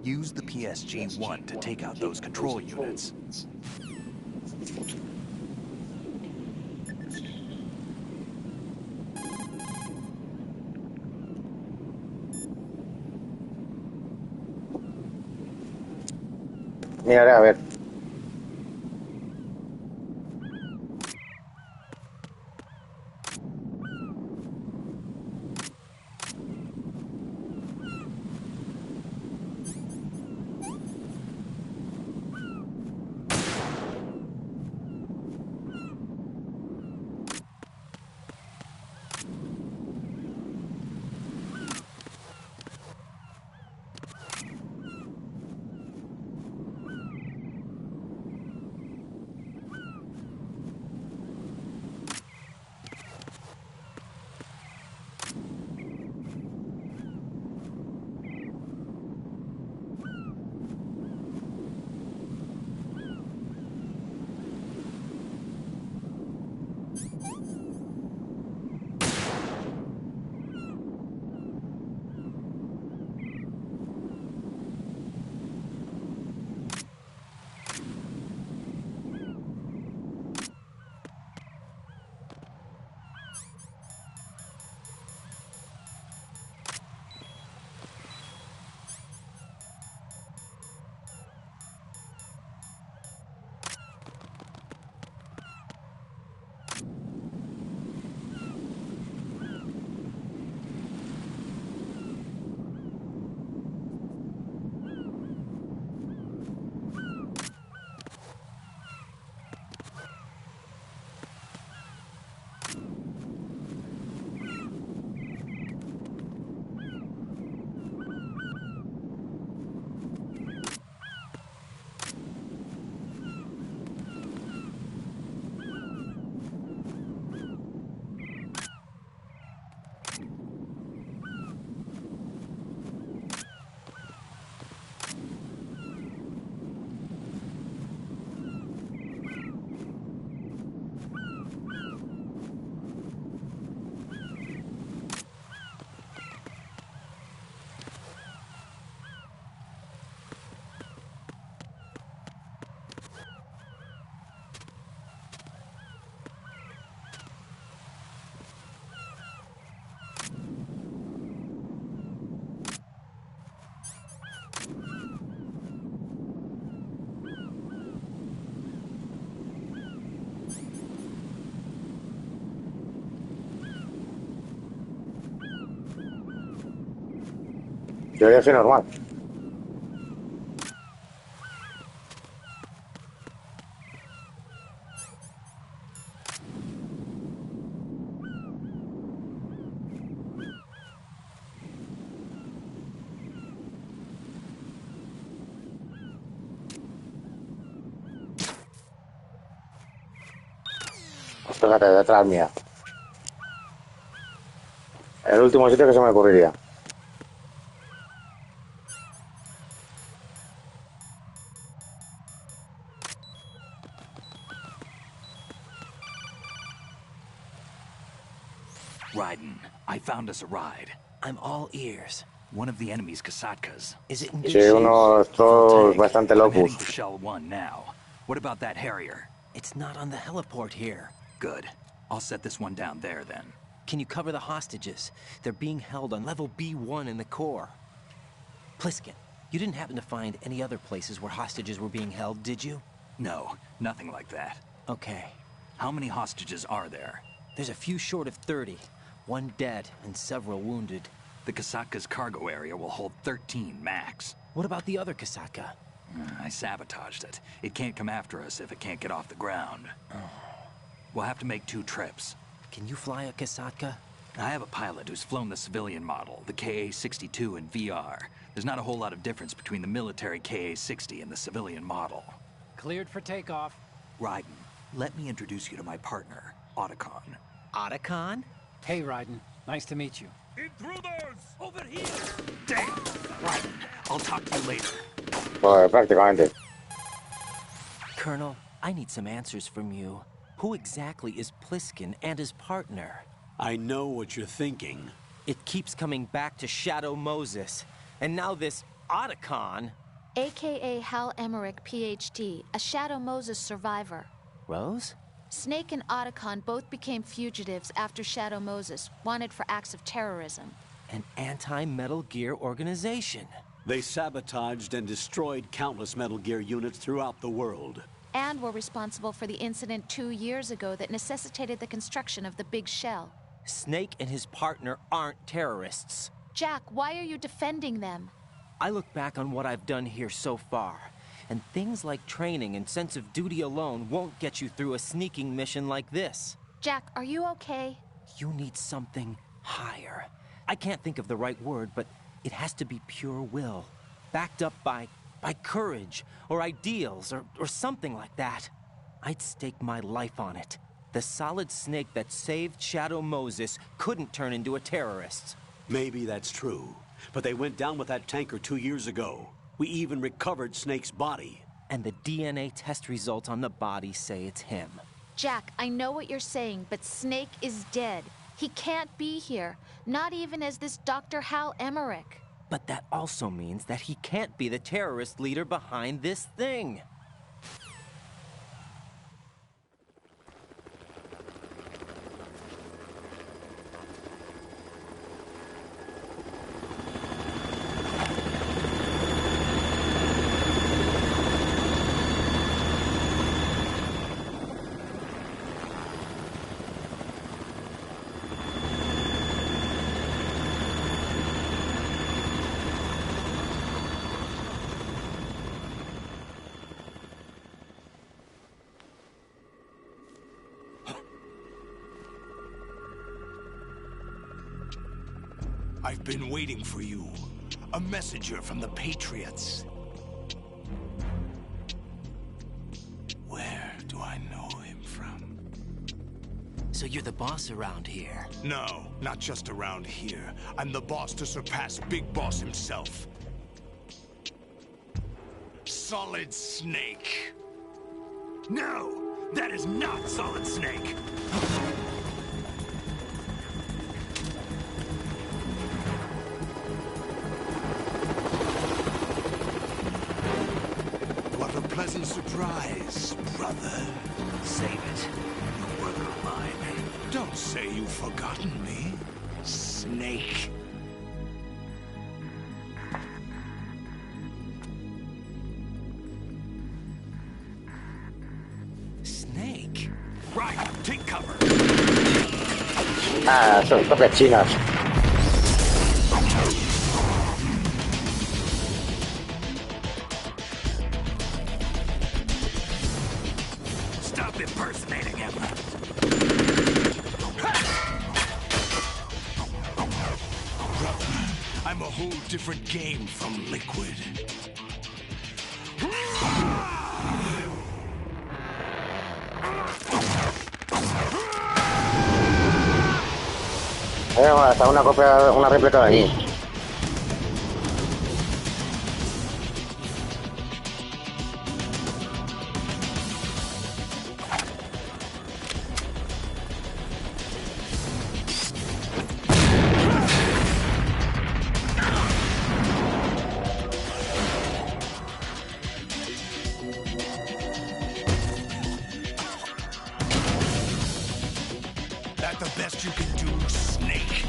Use the PSG-1 to take out those control units. Miraré a ver. Yo voy a ser normal. Fíjate, detrás mía. El último sitio que se me ocurriría. Raiden, I found us a ride. I'm all ears. One of the enemy's Kasatkas. Is it in good Sí, shape? uno de estos bastante I'm heading locos. for Shell 1 now. What about that Harrier? It's not on the heliport here. Good. I'll set this one down there then. Can you cover the hostages? They're being held on level B1 in the core. Pliskin, you didn't happen to find any other places where hostages were being held, did you? No, nothing like that. Okay. How many hostages are there? There's a few short of 30. One dead and several wounded. The Kasatka's cargo area will hold 13 max. What about the other Kasatka? I sabotaged it. It can't come after us if it can't get off the ground. We'll have to make 2 trips. Can you fly a Kasatka? I have a pilot who's flown the civilian model, the KA-62 in VR. There's not a whole lot of difference between the military KA-60 and the civilian model. Cleared for takeoff. Raiden, let me introduce you to my partner, Otacon. Otacon? Hey, Raiden. Nice to meet you. Intruders! Over here! Damn! Raiden, I'll talk to you later. Pues prácticamente. Colonel, I need some answers from you. Who exactly is Pliskin and his partner? I know what you're thinking. It keeps coming back to Shadow Moses. And now this Otacon. AKA Hal Emmerich, PhD, a Shadow Moses survivor. Rose? Snake and Otacon both became fugitives after Shadow Moses, wanted for acts of terrorism. An anti-Metal Gear organization. They sabotaged and destroyed countless Metal Gear units throughout the world. And were responsible for the incident 2 years ago that necessitated the construction of the Big Shell. Snake and his partner aren't terrorists. Jack, why are you defending them? I look back on what I've done here so far, and things like training and sense of duty alone won't get you through a sneaking mission like this. Jack, are you okay? You need something higher. I can't think of the right word, but it has to be pure will, backed up by courage, or ideals, or something like that. I'd stake my life on it. The solid Snake that saved Shadow Moses couldn't turn into a terrorist. Maybe that's true, but they went down with that tanker 2 years ago. We even recovered Snake's body. And the DNA test results on the body say it's him. Jack, I know what you're saying, but Snake is dead. He can't be here, not even as this Dr. Hal Emmerich. But that also means that he can't be the terrorist leader behind this thing. I've been waiting for you. A messenger from the Patriots. Where do I know him from? So you're the boss around here? No, not just around here. I'm the boss to surpass Big Boss himself. Solid Snake. No! That is not Solid Snake! What a pleasant surprise, brother. Save it. You brother of mine. Don't say you've forgotten me, Snake. Snake? Right, take cover. Ah, son toques chinas. Stop impersonating him. Brother, I'm a whole different game from Liquid. Hasta una copia, una réplica de mí. That the best you can do, Snake?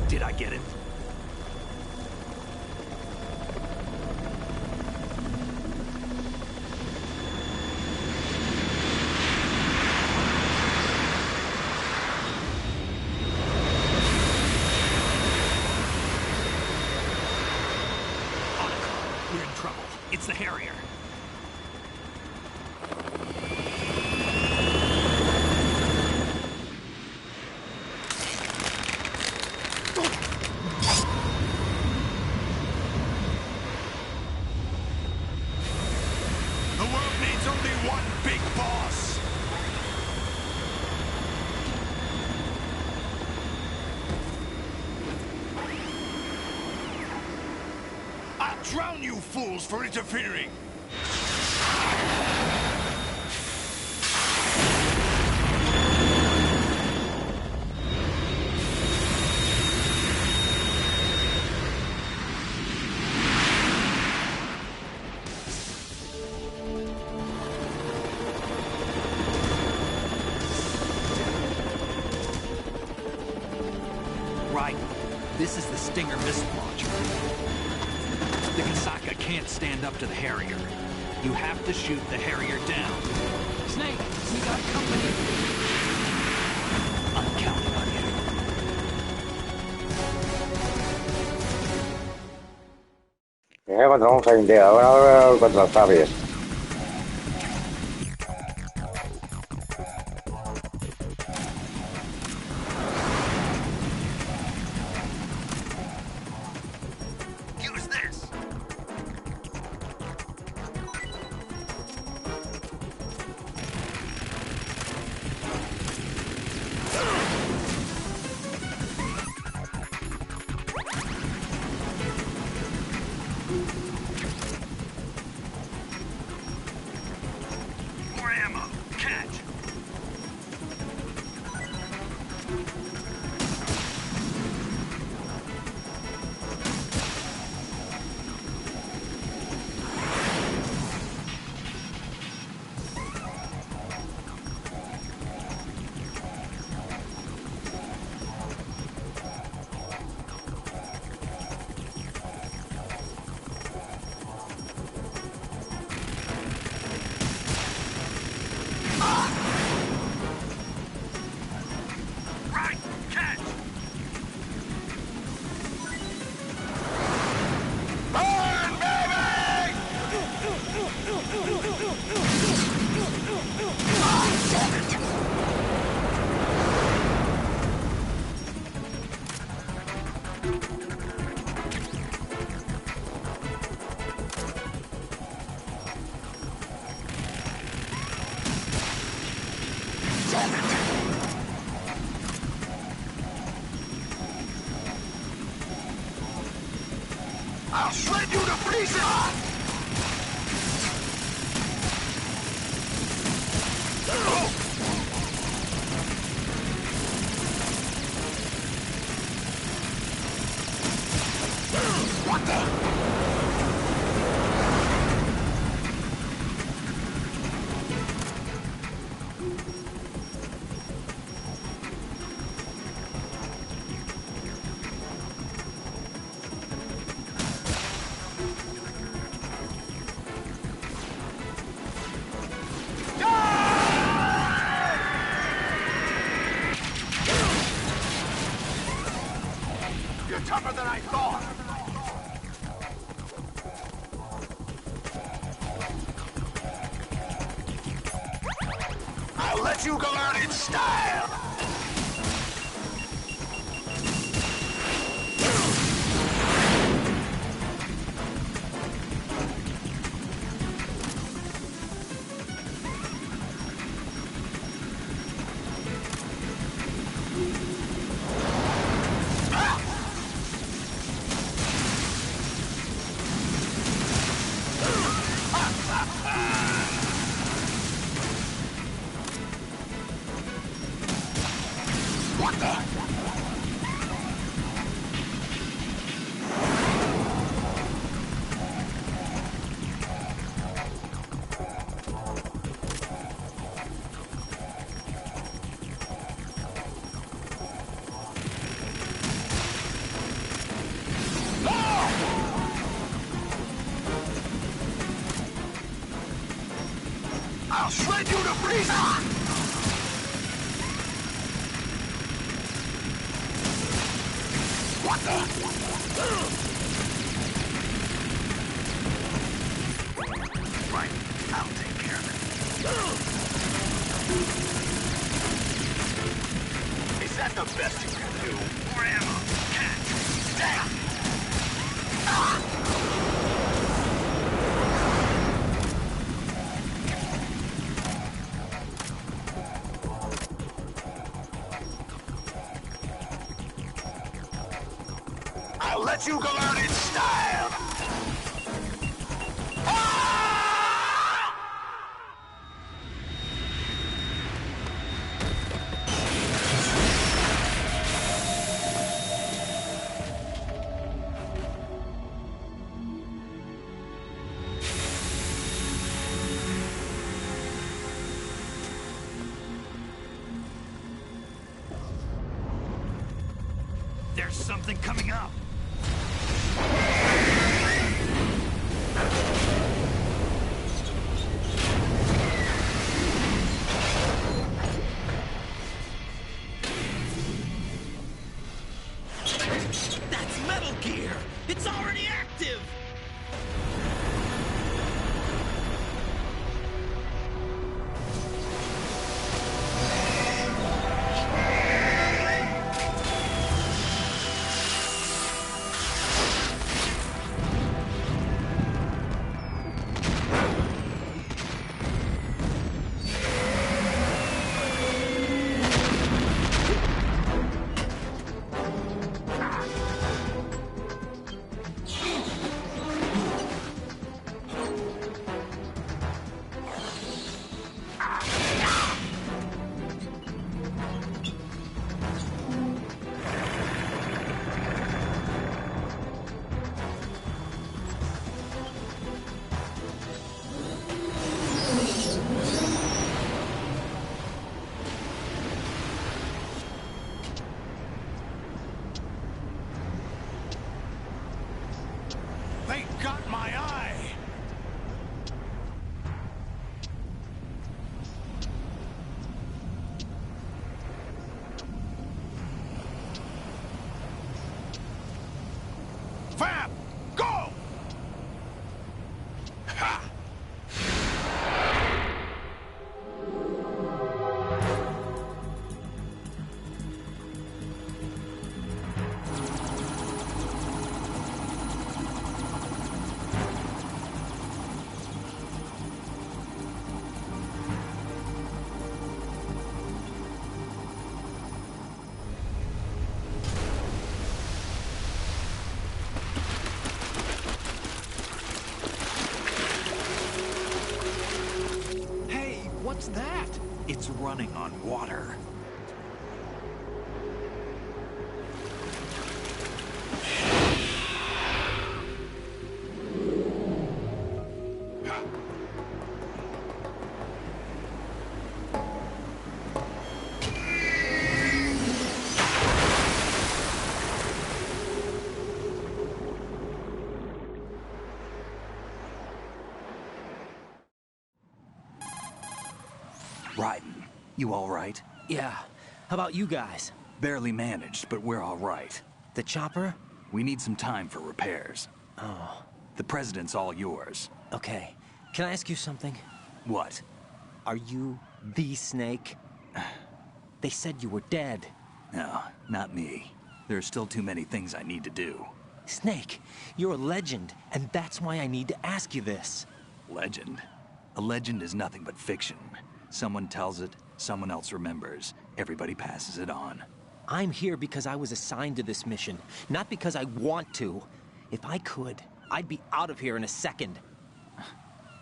Did I get it? We're in trouble. It's the Harrier. The world needs only one big boss. I'll drown you fools for interfering. Right. This is the Stinger missile launcher. The Kasaka can't stand up to the Harrier. You have to shoot the Harrier down. Snake, we got company. I'm counting on you. Encontramos a India, ahora contra los Harriers. Use this. More ammo. Catch. Right. Catch. Burn, baby! I'll shred you to pieces! What the? You're tougher than I thought! I'll let you go out in style! I'll shred you to pieces! What the? Right, I'll take care of it. Is that the best you can do? More ammo. Catch. Damn! I'll let you go out in style! There's something coming up. That's Metal Gear! It's already active! They got my eye! Fab! Go! Ha! What's that? It's running on water. Raiden, you all right? Yeah. How about you guys? Barely managed, but we're all right. The chopper? We need some time for repairs. Oh. The president's all yours. Okay. Can I ask you something? What? Are you the Snake? They said you were dead. No, not me. There are still too many things I need to do. Snake, you're a legend, and that's why I need to ask you this. Legend? A legend is nothing but fiction. Someone tells it, someone else remembers. Everybody passes it on. I'm here because I was assigned to this mission, not because I want to. If I could, I'd be out of here in a second.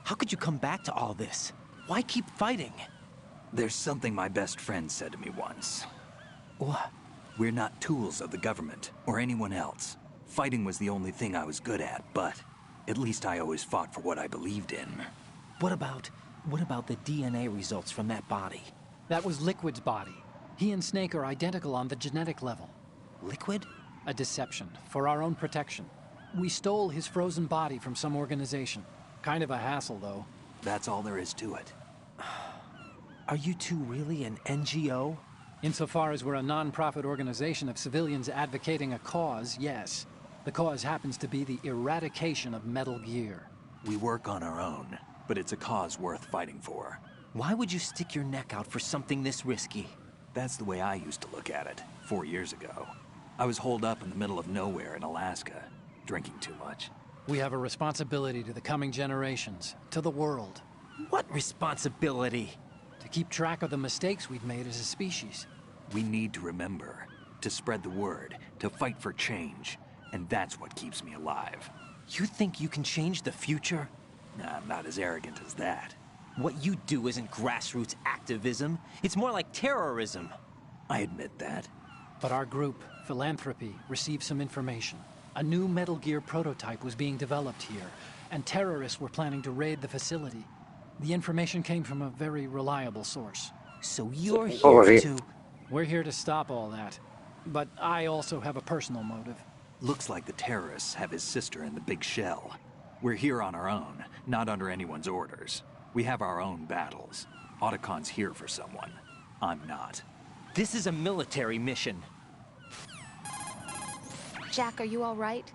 How could you come back to all this? Why keep fighting? There's something my best friend said to me once. What? We're not tools of the government or anyone else. Fighting was the only thing I was good at, but at least I always fought for what I believed in. What about the DNA results from that body? That was Liquid's body. He and Snake are identical on the genetic level. Liquid? A deception, for our own protection. We stole his frozen body from some organization. Kind of a hassle, though. That's all there is to it. Are you two really an NGO? Insofar as we're a non-profit organization of civilians advocating a cause, yes. The cause happens to be the eradication of Metal Gear. We work on our own, but it's a cause worth fighting for. Why would you stick your neck out for something this risky? That's the way I used to look at it, 4 years ago. I was holed up in the middle of nowhere in Alaska, drinking too much. We have a responsibility to the coming generations, to the world. What responsibility? To keep track of the mistakes we've made as a species. We need to remember, to spread the word, to fight for change. And that's what keeps me alive. You think you can change the future? Nah, I'm not as arrogant as that. What you do isn't grassroots activism. It's more like terrorism. I admit that. But our group, Philanthropy, received some information. A new Metal Gear prototype was being developed here, and terrorists were planning to raid the facility. The information came from a very reliable source. So you're here to... We're here to stop all that. But I also have a personal motive. Looks like the terrorists have his sister in the big shell. We're here on our own, not under anyone's orders. We have our own battles. Otacon's here for someone. I'm not. This is a military mission. Jack, are you all right?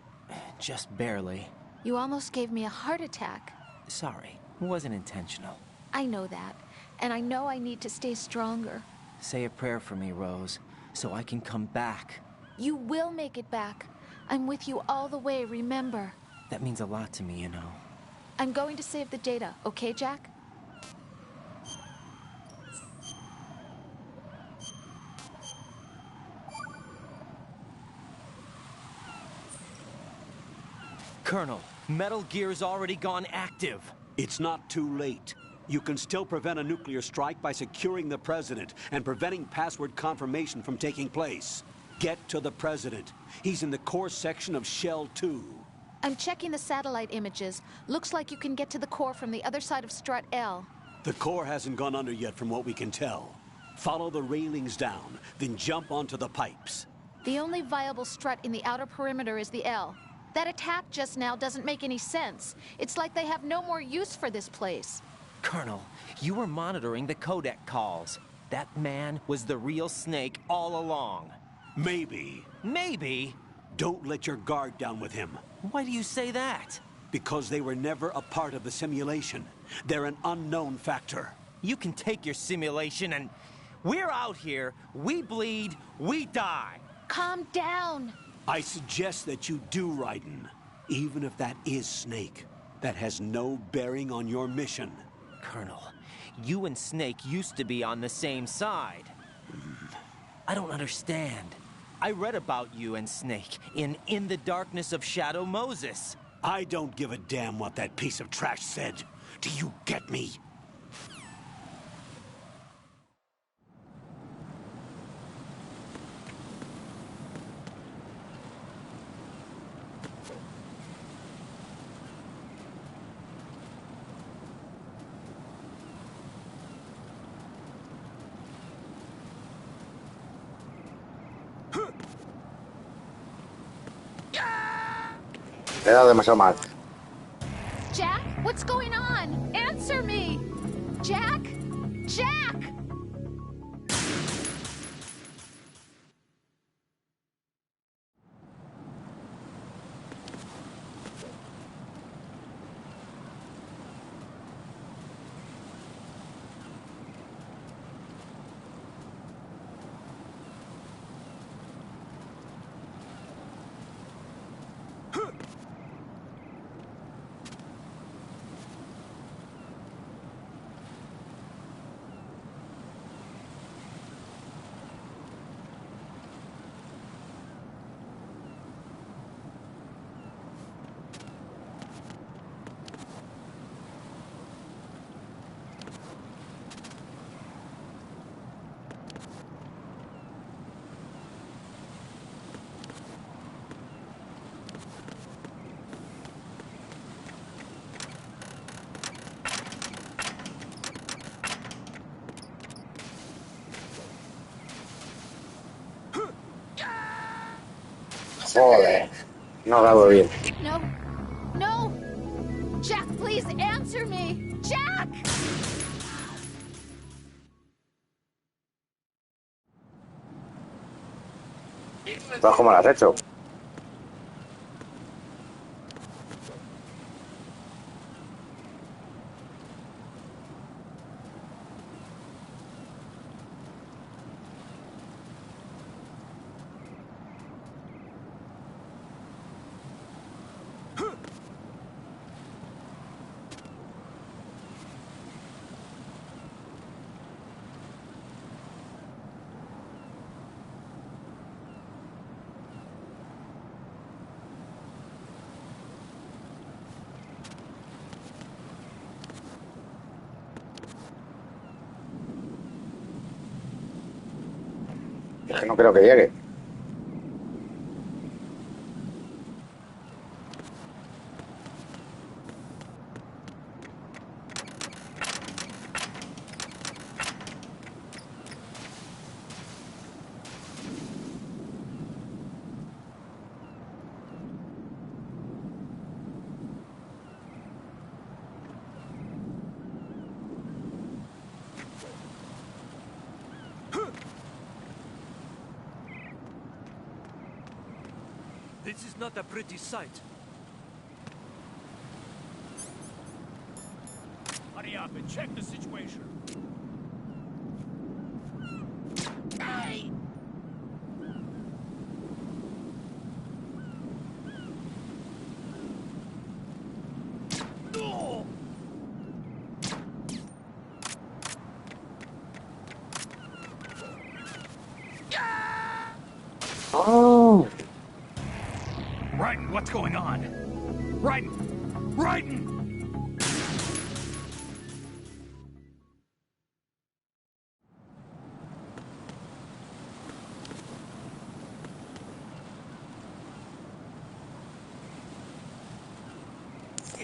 Just barely. You almost gave me a heart attack. Sorry, it wasn't intentional. I know that, and I know I need to stay stronger. Say a prayer for me, Rose, so I can come back. You will make it back. I'm with you all the way, remember? That means a lot to me, you know. I'm going to save the data, okay, Jack? Colonel, Metal Gear's already gone active. It's not too late. You can still prevent a nuclear strike by securing the President and preventing password confirmation from taking place. Get to the President. He's in the core section of Shell 2. I'm checking the satellite images. Looks like you can get to the core from the other side of Strut L. The core hasn't gone under yet from what we can tell. Follow the railings down, then jump onto the pipes. The only viable strut in the outer perimeter is the L. That attack just now doesn't make any sense. It's like they have no more use for this place. Colonel, you were monitoring the codec calls. That man was the real Snake all along. Maybe. Maybe? Don't let your guard down with him. Why do you say that? Because they were never a part of the simulation. They're an unknown factor. You can take your simulation and... We're out here, we bleed, we die. Calm down. I suggest that you do, Raiden. Even if that is Snake, that has no bearing on your mission. Colonel, you and Snake used to be on the same side. I don't understand. I read about you and Snake in the Darkness of Shadow Moses. I don't give a damn what that piece of trash said. Do you get me? Le he dado demasiado mal. Jack, what's going on? Answer me! Jack? Jack! Joder, no lo hago bien. No. No! Jack, please answer me! Jack! ¿Todas cómo las has hecho? Es que no creo que llegue. This is not a pretty sight. Hurry up and check the situation. Hey! No! Oh. Raiden, what's going on? Raiden! Raiden!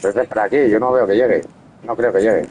Desde para aquí, yo no veo que llegue. No creo que llegue.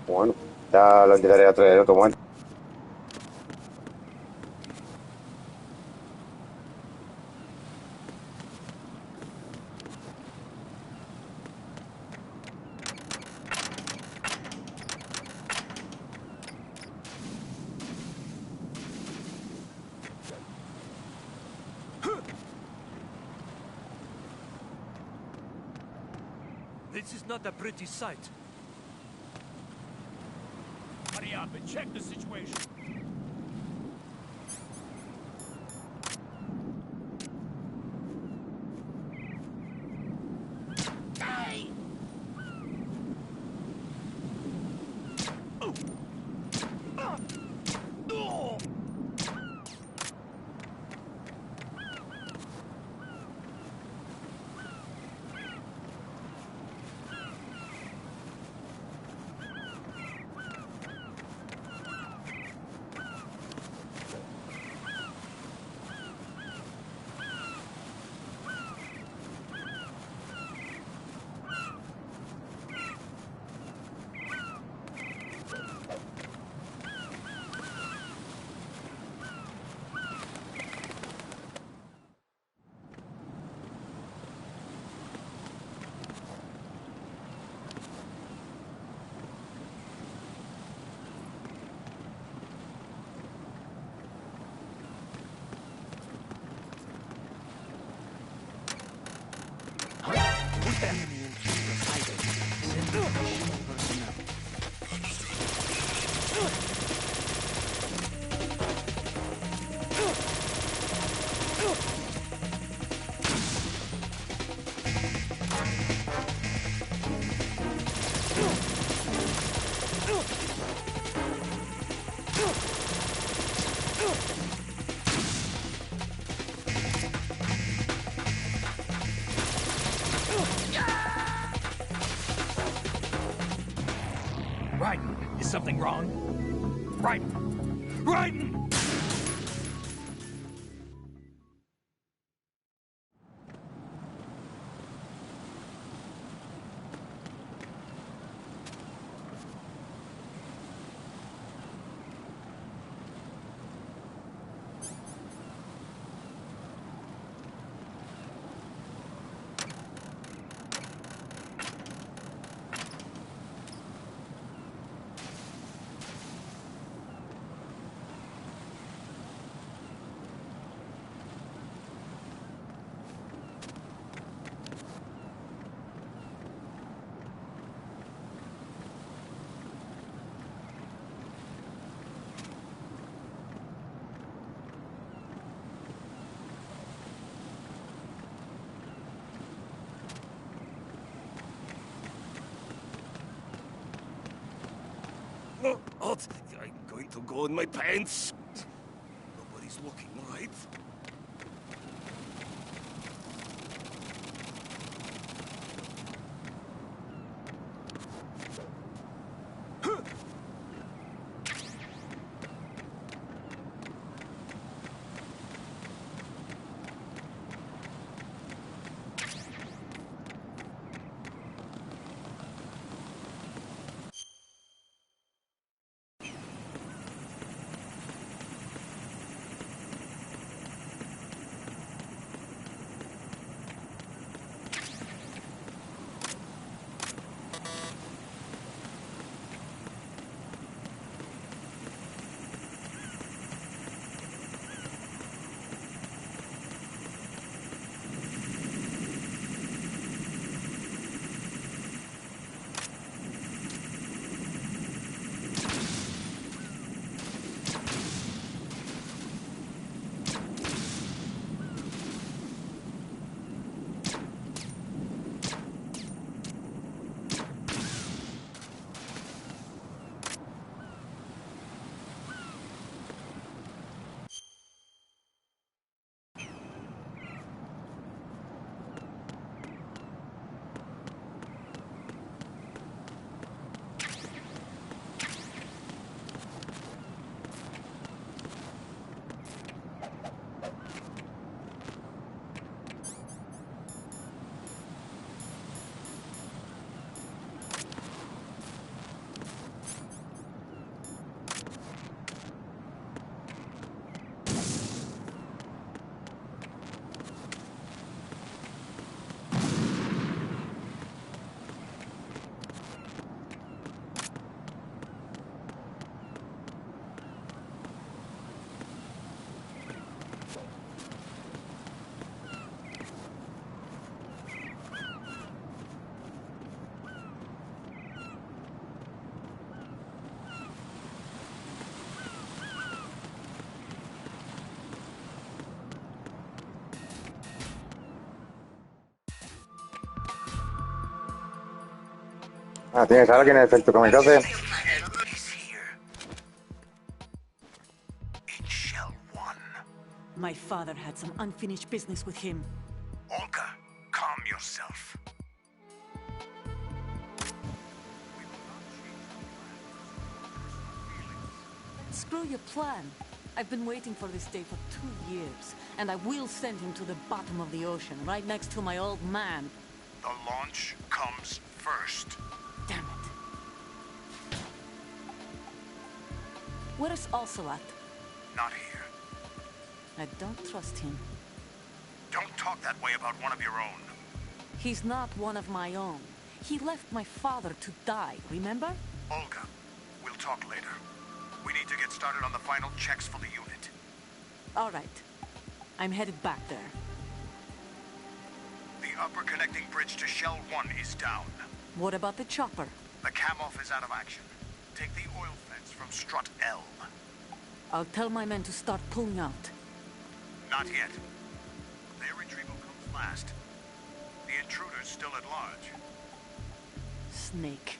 Bueno, ya lo intentaré en otro momento. This is not a pretty sight. Hurry up and check the situation. Hey! something wrong? Raiden! Raiden! Oh, I'm going to go in my pants. Nobody's looking, right? Ah, ¿tienes a alguien en efecto kamikaze? My father had some unfinished business with him. Olga, calm yourself. Screw your plan. I've been waiting for this day for 2 years, and I will send him to the bottom of the ocean, right next to my old man. The launch comes first. Damn it. Where's Ocelot? Not here. I don't trust him. Don't talk that way about one of your own. He's not one of my own. He left my father to die, remember? Olga, we'll talk later. We need to get started on the final checks for the unit. All right. I'm headed back there. The upper connecting bridge to Shell 1 is down. What about the chopper? The cam-off is out of action. Take the oil fence from strut L. I'll tell my men to start pulling out. Not yet. Their retrieval comes last. The intruder's still at large. Snake.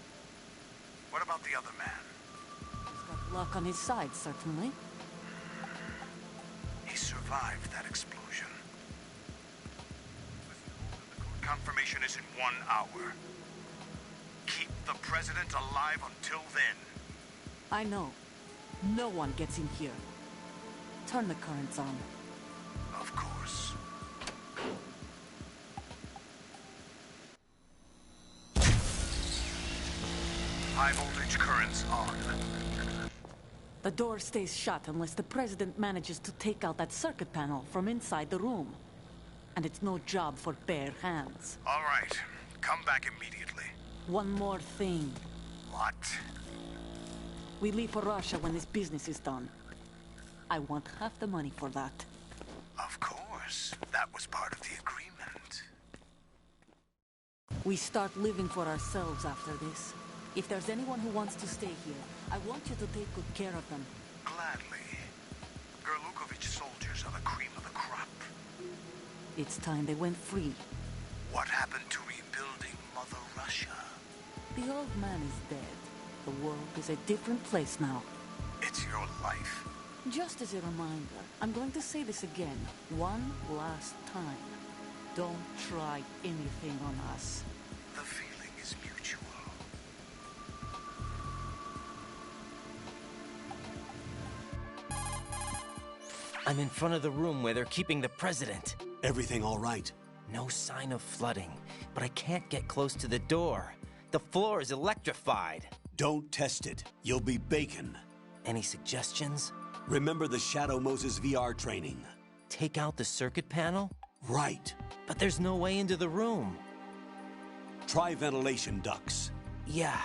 What about the other man? He's got luck on his side, certainly. He survived that explosion. The confirmation is in 1 hour. Keep the president alive until then. I know. No one gets in here. Turn the currents on. Of course. High voltage currents on. The door stays shut unless the President manages to take out that circuit panel from inside the room. And it's no job for bare hands. All right. Come back immediately. One more thing. What? We leave for Russia when this business is done. I want half the money for that. Of course. That was part of the agreement. We start living for ourselves after this. If there's anyone who wants to stay here, I want you to take good care of them. Gladly. Gerlukovich soldiers are the cream of the crop. It's time they went free. What happened to rebuilding Mother Russia? The old man is dead. The world is a different place now. It's your life. Just as a reminder, I'm going to say this again, one last time. Don't try anything on us. The feeling is mutual. I'm in front of the room where they're keeping the president. Everything all right? No sign of flooding, but I can't get close to the door. The floor is electrified. Don't test it. You'll be bacon. Any suggestions? Remember the Shadow Moses VR training. Take out the circuit panel? Right. But there's no way into the room. Try ventilation ducts. Yeah,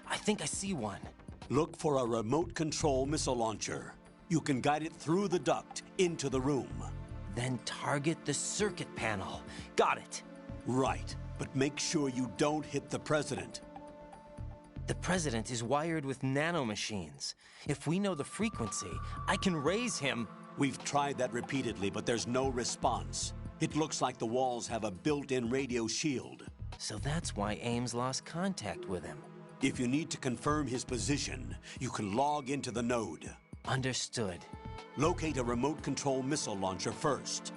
I think I see one. Look for a remote control missile launcher. You can guide it through the duct into the room. Then target the circuit panel. Got it. Right, but make sure you don't hit the president. The president is wired with nanomachines. If we know the frequency, I can raise him. We've tried that repeatedly, but there's no response. It looks like the walls have a built-in radio shield. So that's why Ames lost contact with him. If you need to confirm his position, you can log into the node. Understood. Locate a remote control missile launcher first.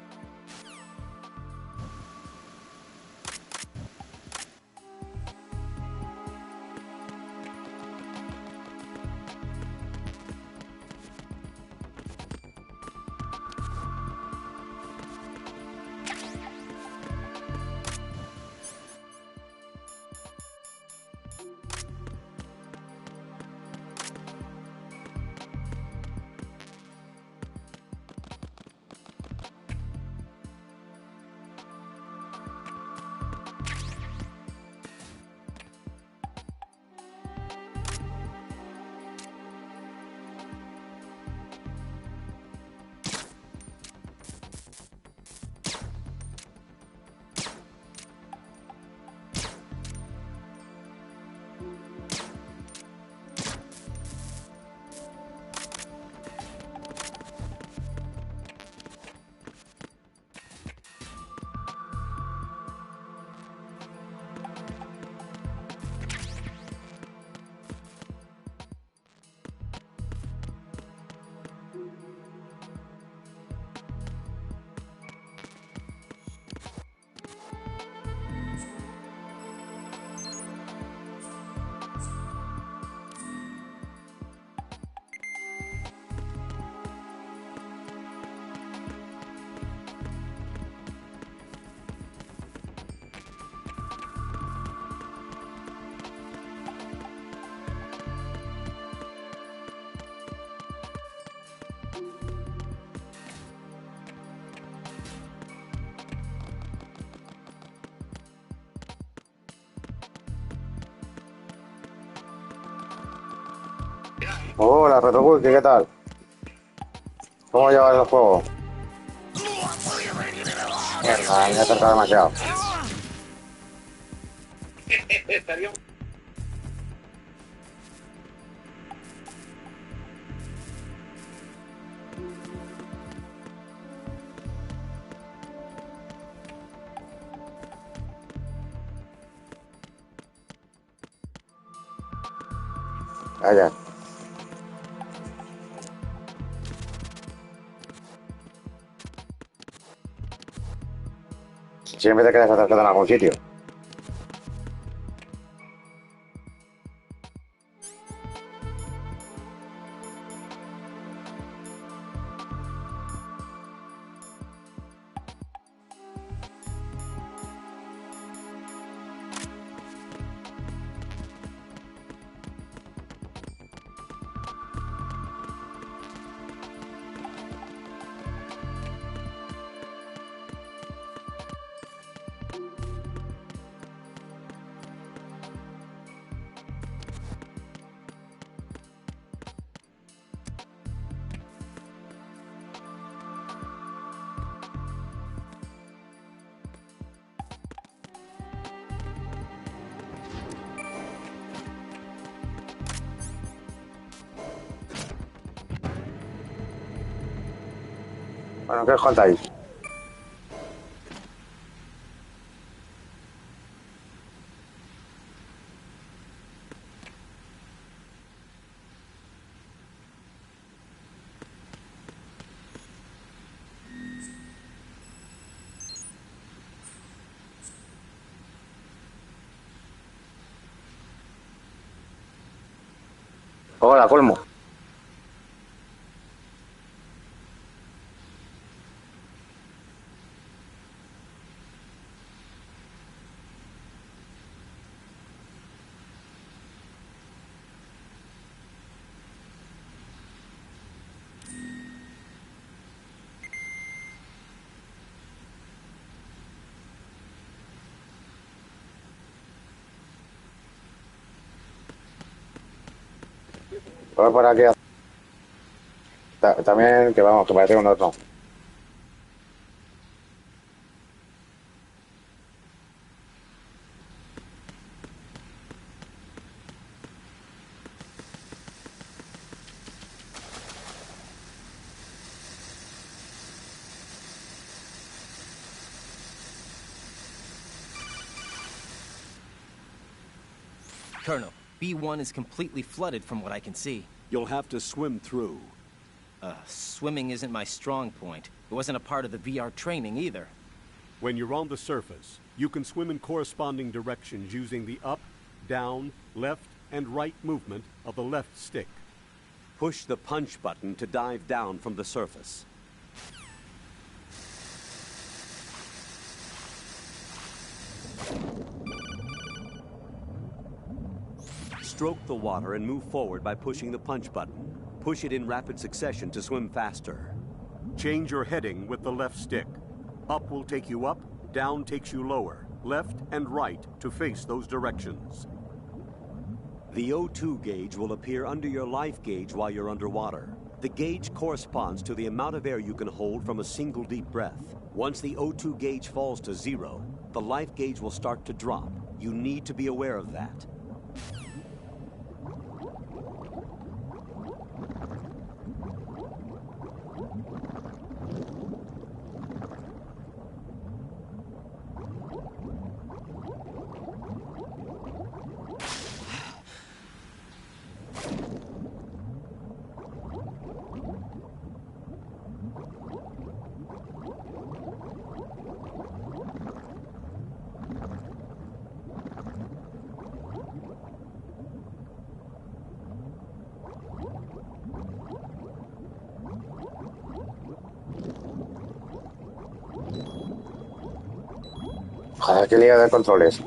Hola, Retowiki, ¿qué tal? ¿Cómo llevas el juego? Mierda, me he acercado demasiado. Allá. Siempre te quedas atrasado en algún sitio. Bueno, ¿qué os contáis? Hola, colmo. Voy por aquí. También, que vamos, que parece un horno. Colonel, B1 is completely flooded from what I can see. You'll have to swim through. Swimming isn't my strong point. It wasn't a part of the VR training either. When you're on the surface, you can swim in corresponding directions using the up, down, left, and right movement of the left stick. Push the punch button to dive down from the surface. Stroke the water and move forward by pushing the punch button. Push it in rapid succession to swim faster. Change your heading with the left stick. Up will take you up, down takes you lower, left and right to face those directions. The O2 gauge will appear under your life gauge while you're underwater. The gauge corresponds to the amount of air you can hold from a single deep breath. Once the O2 gauge falls to 0, the life gauge will start to drop. You need to be aware of that. Joder, qué lío de controles.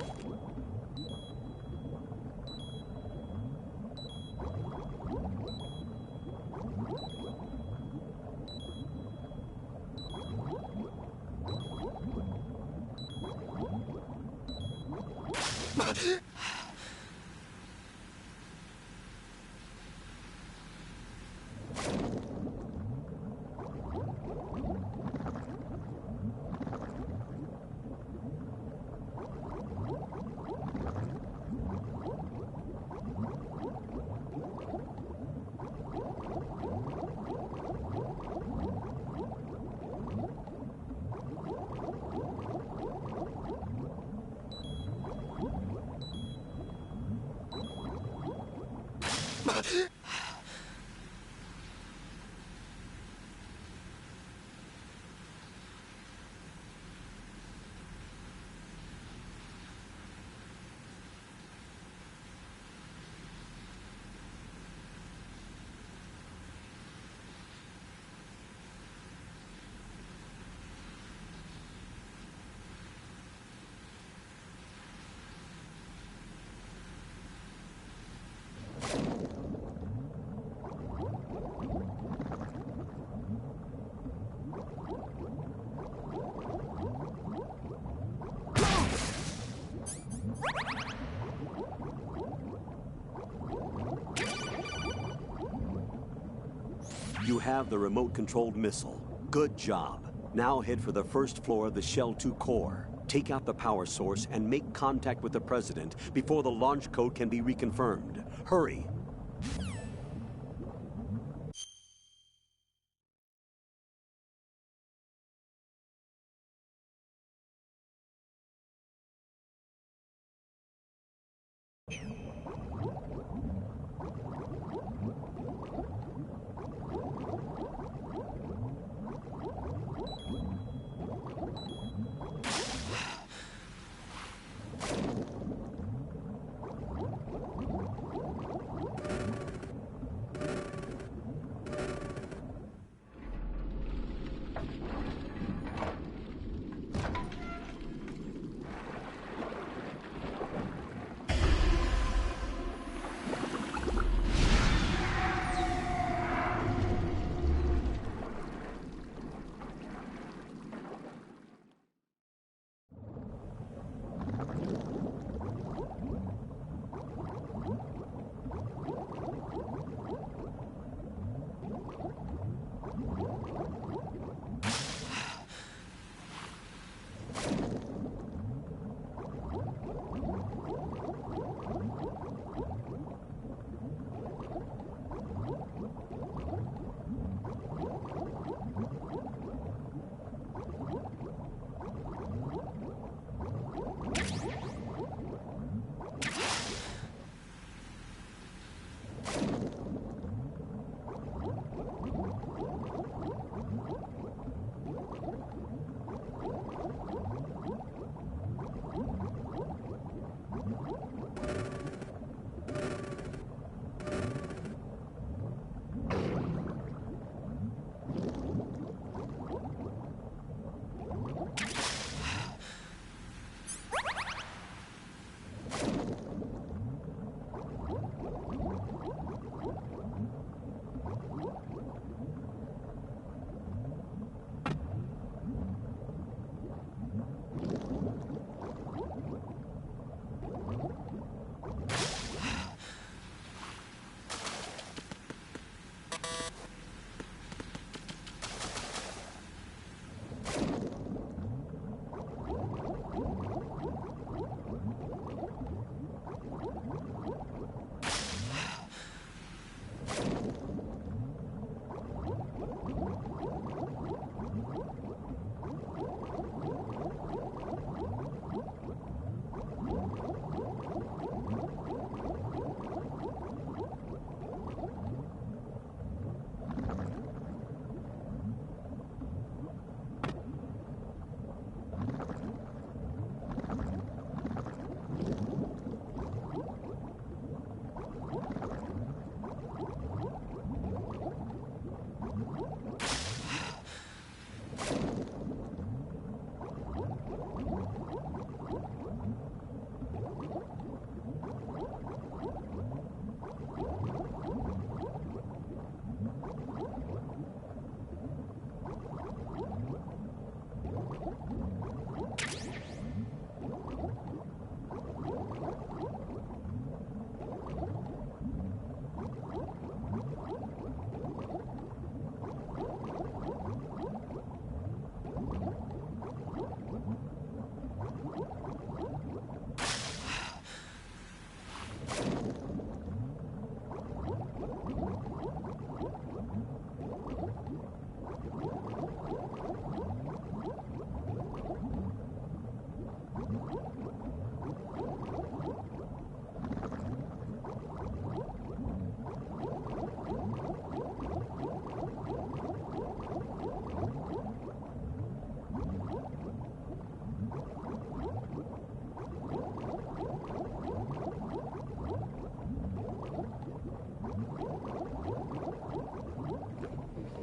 You have the remote-controlled missile. Good job. Now head for the first floor of the Shell 2 core. Take out the power source and make contact with the President before the launch code can be reconfirmed. Hurry!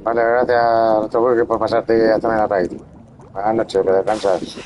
Vale, gracias, Tobuki, por pasarte a hacerme la raid. Buenas noches, que descansas.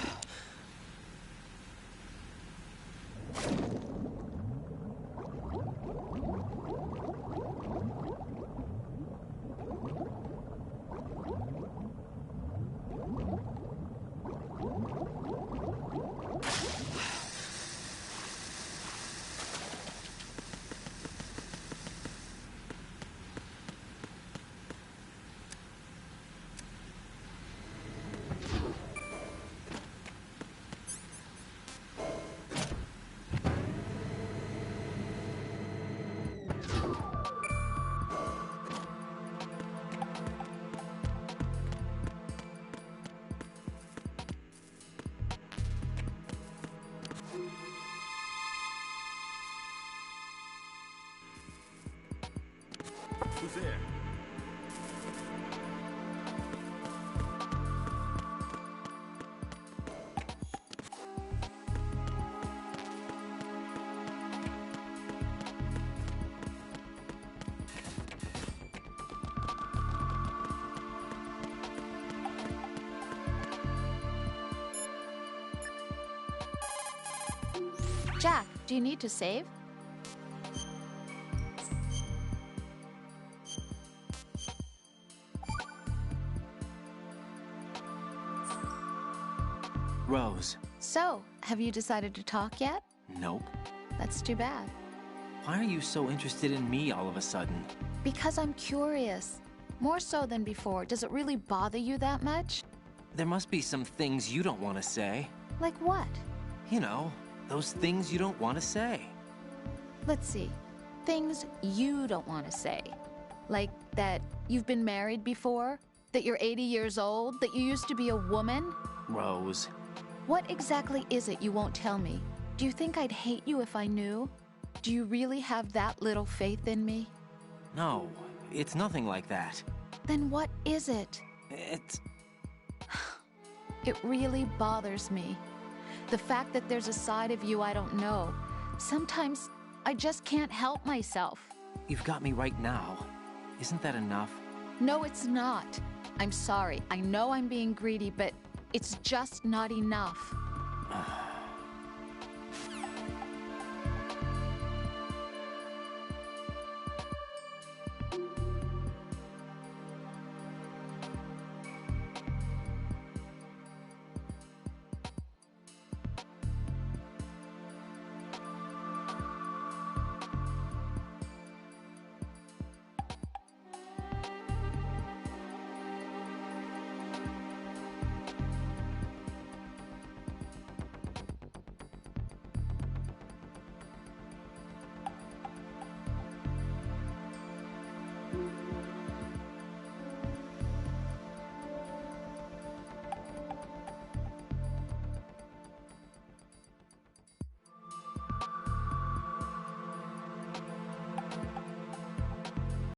Who's there? Jack, do you need to save? Rose. So, have you decided to talk yet? Nope. That's too bad. Why are you so interested in me all of a sudden? Because I'm curious. More so than before. Does it really bother you that much? There must be some things you don't want to say. Like what? You know, those things you don't want to say. Let's see. Things you don't want to say. Like that you've been married before? That you're 80 years old? That you used to be a woman? Rose. What exactly is it you won't tell me? Do you think I'd hate you if I knew? Do you really have that little faith in me? No, it's nothing like that. Then what is it? It's... It really bothers me. The fact that there's a side of you I don't know. Sometimes I just can't help myself. You've got me right now. Isn't that enough? No, it's not. I'm sorry. I know I'm being greedy, but it's just not enough.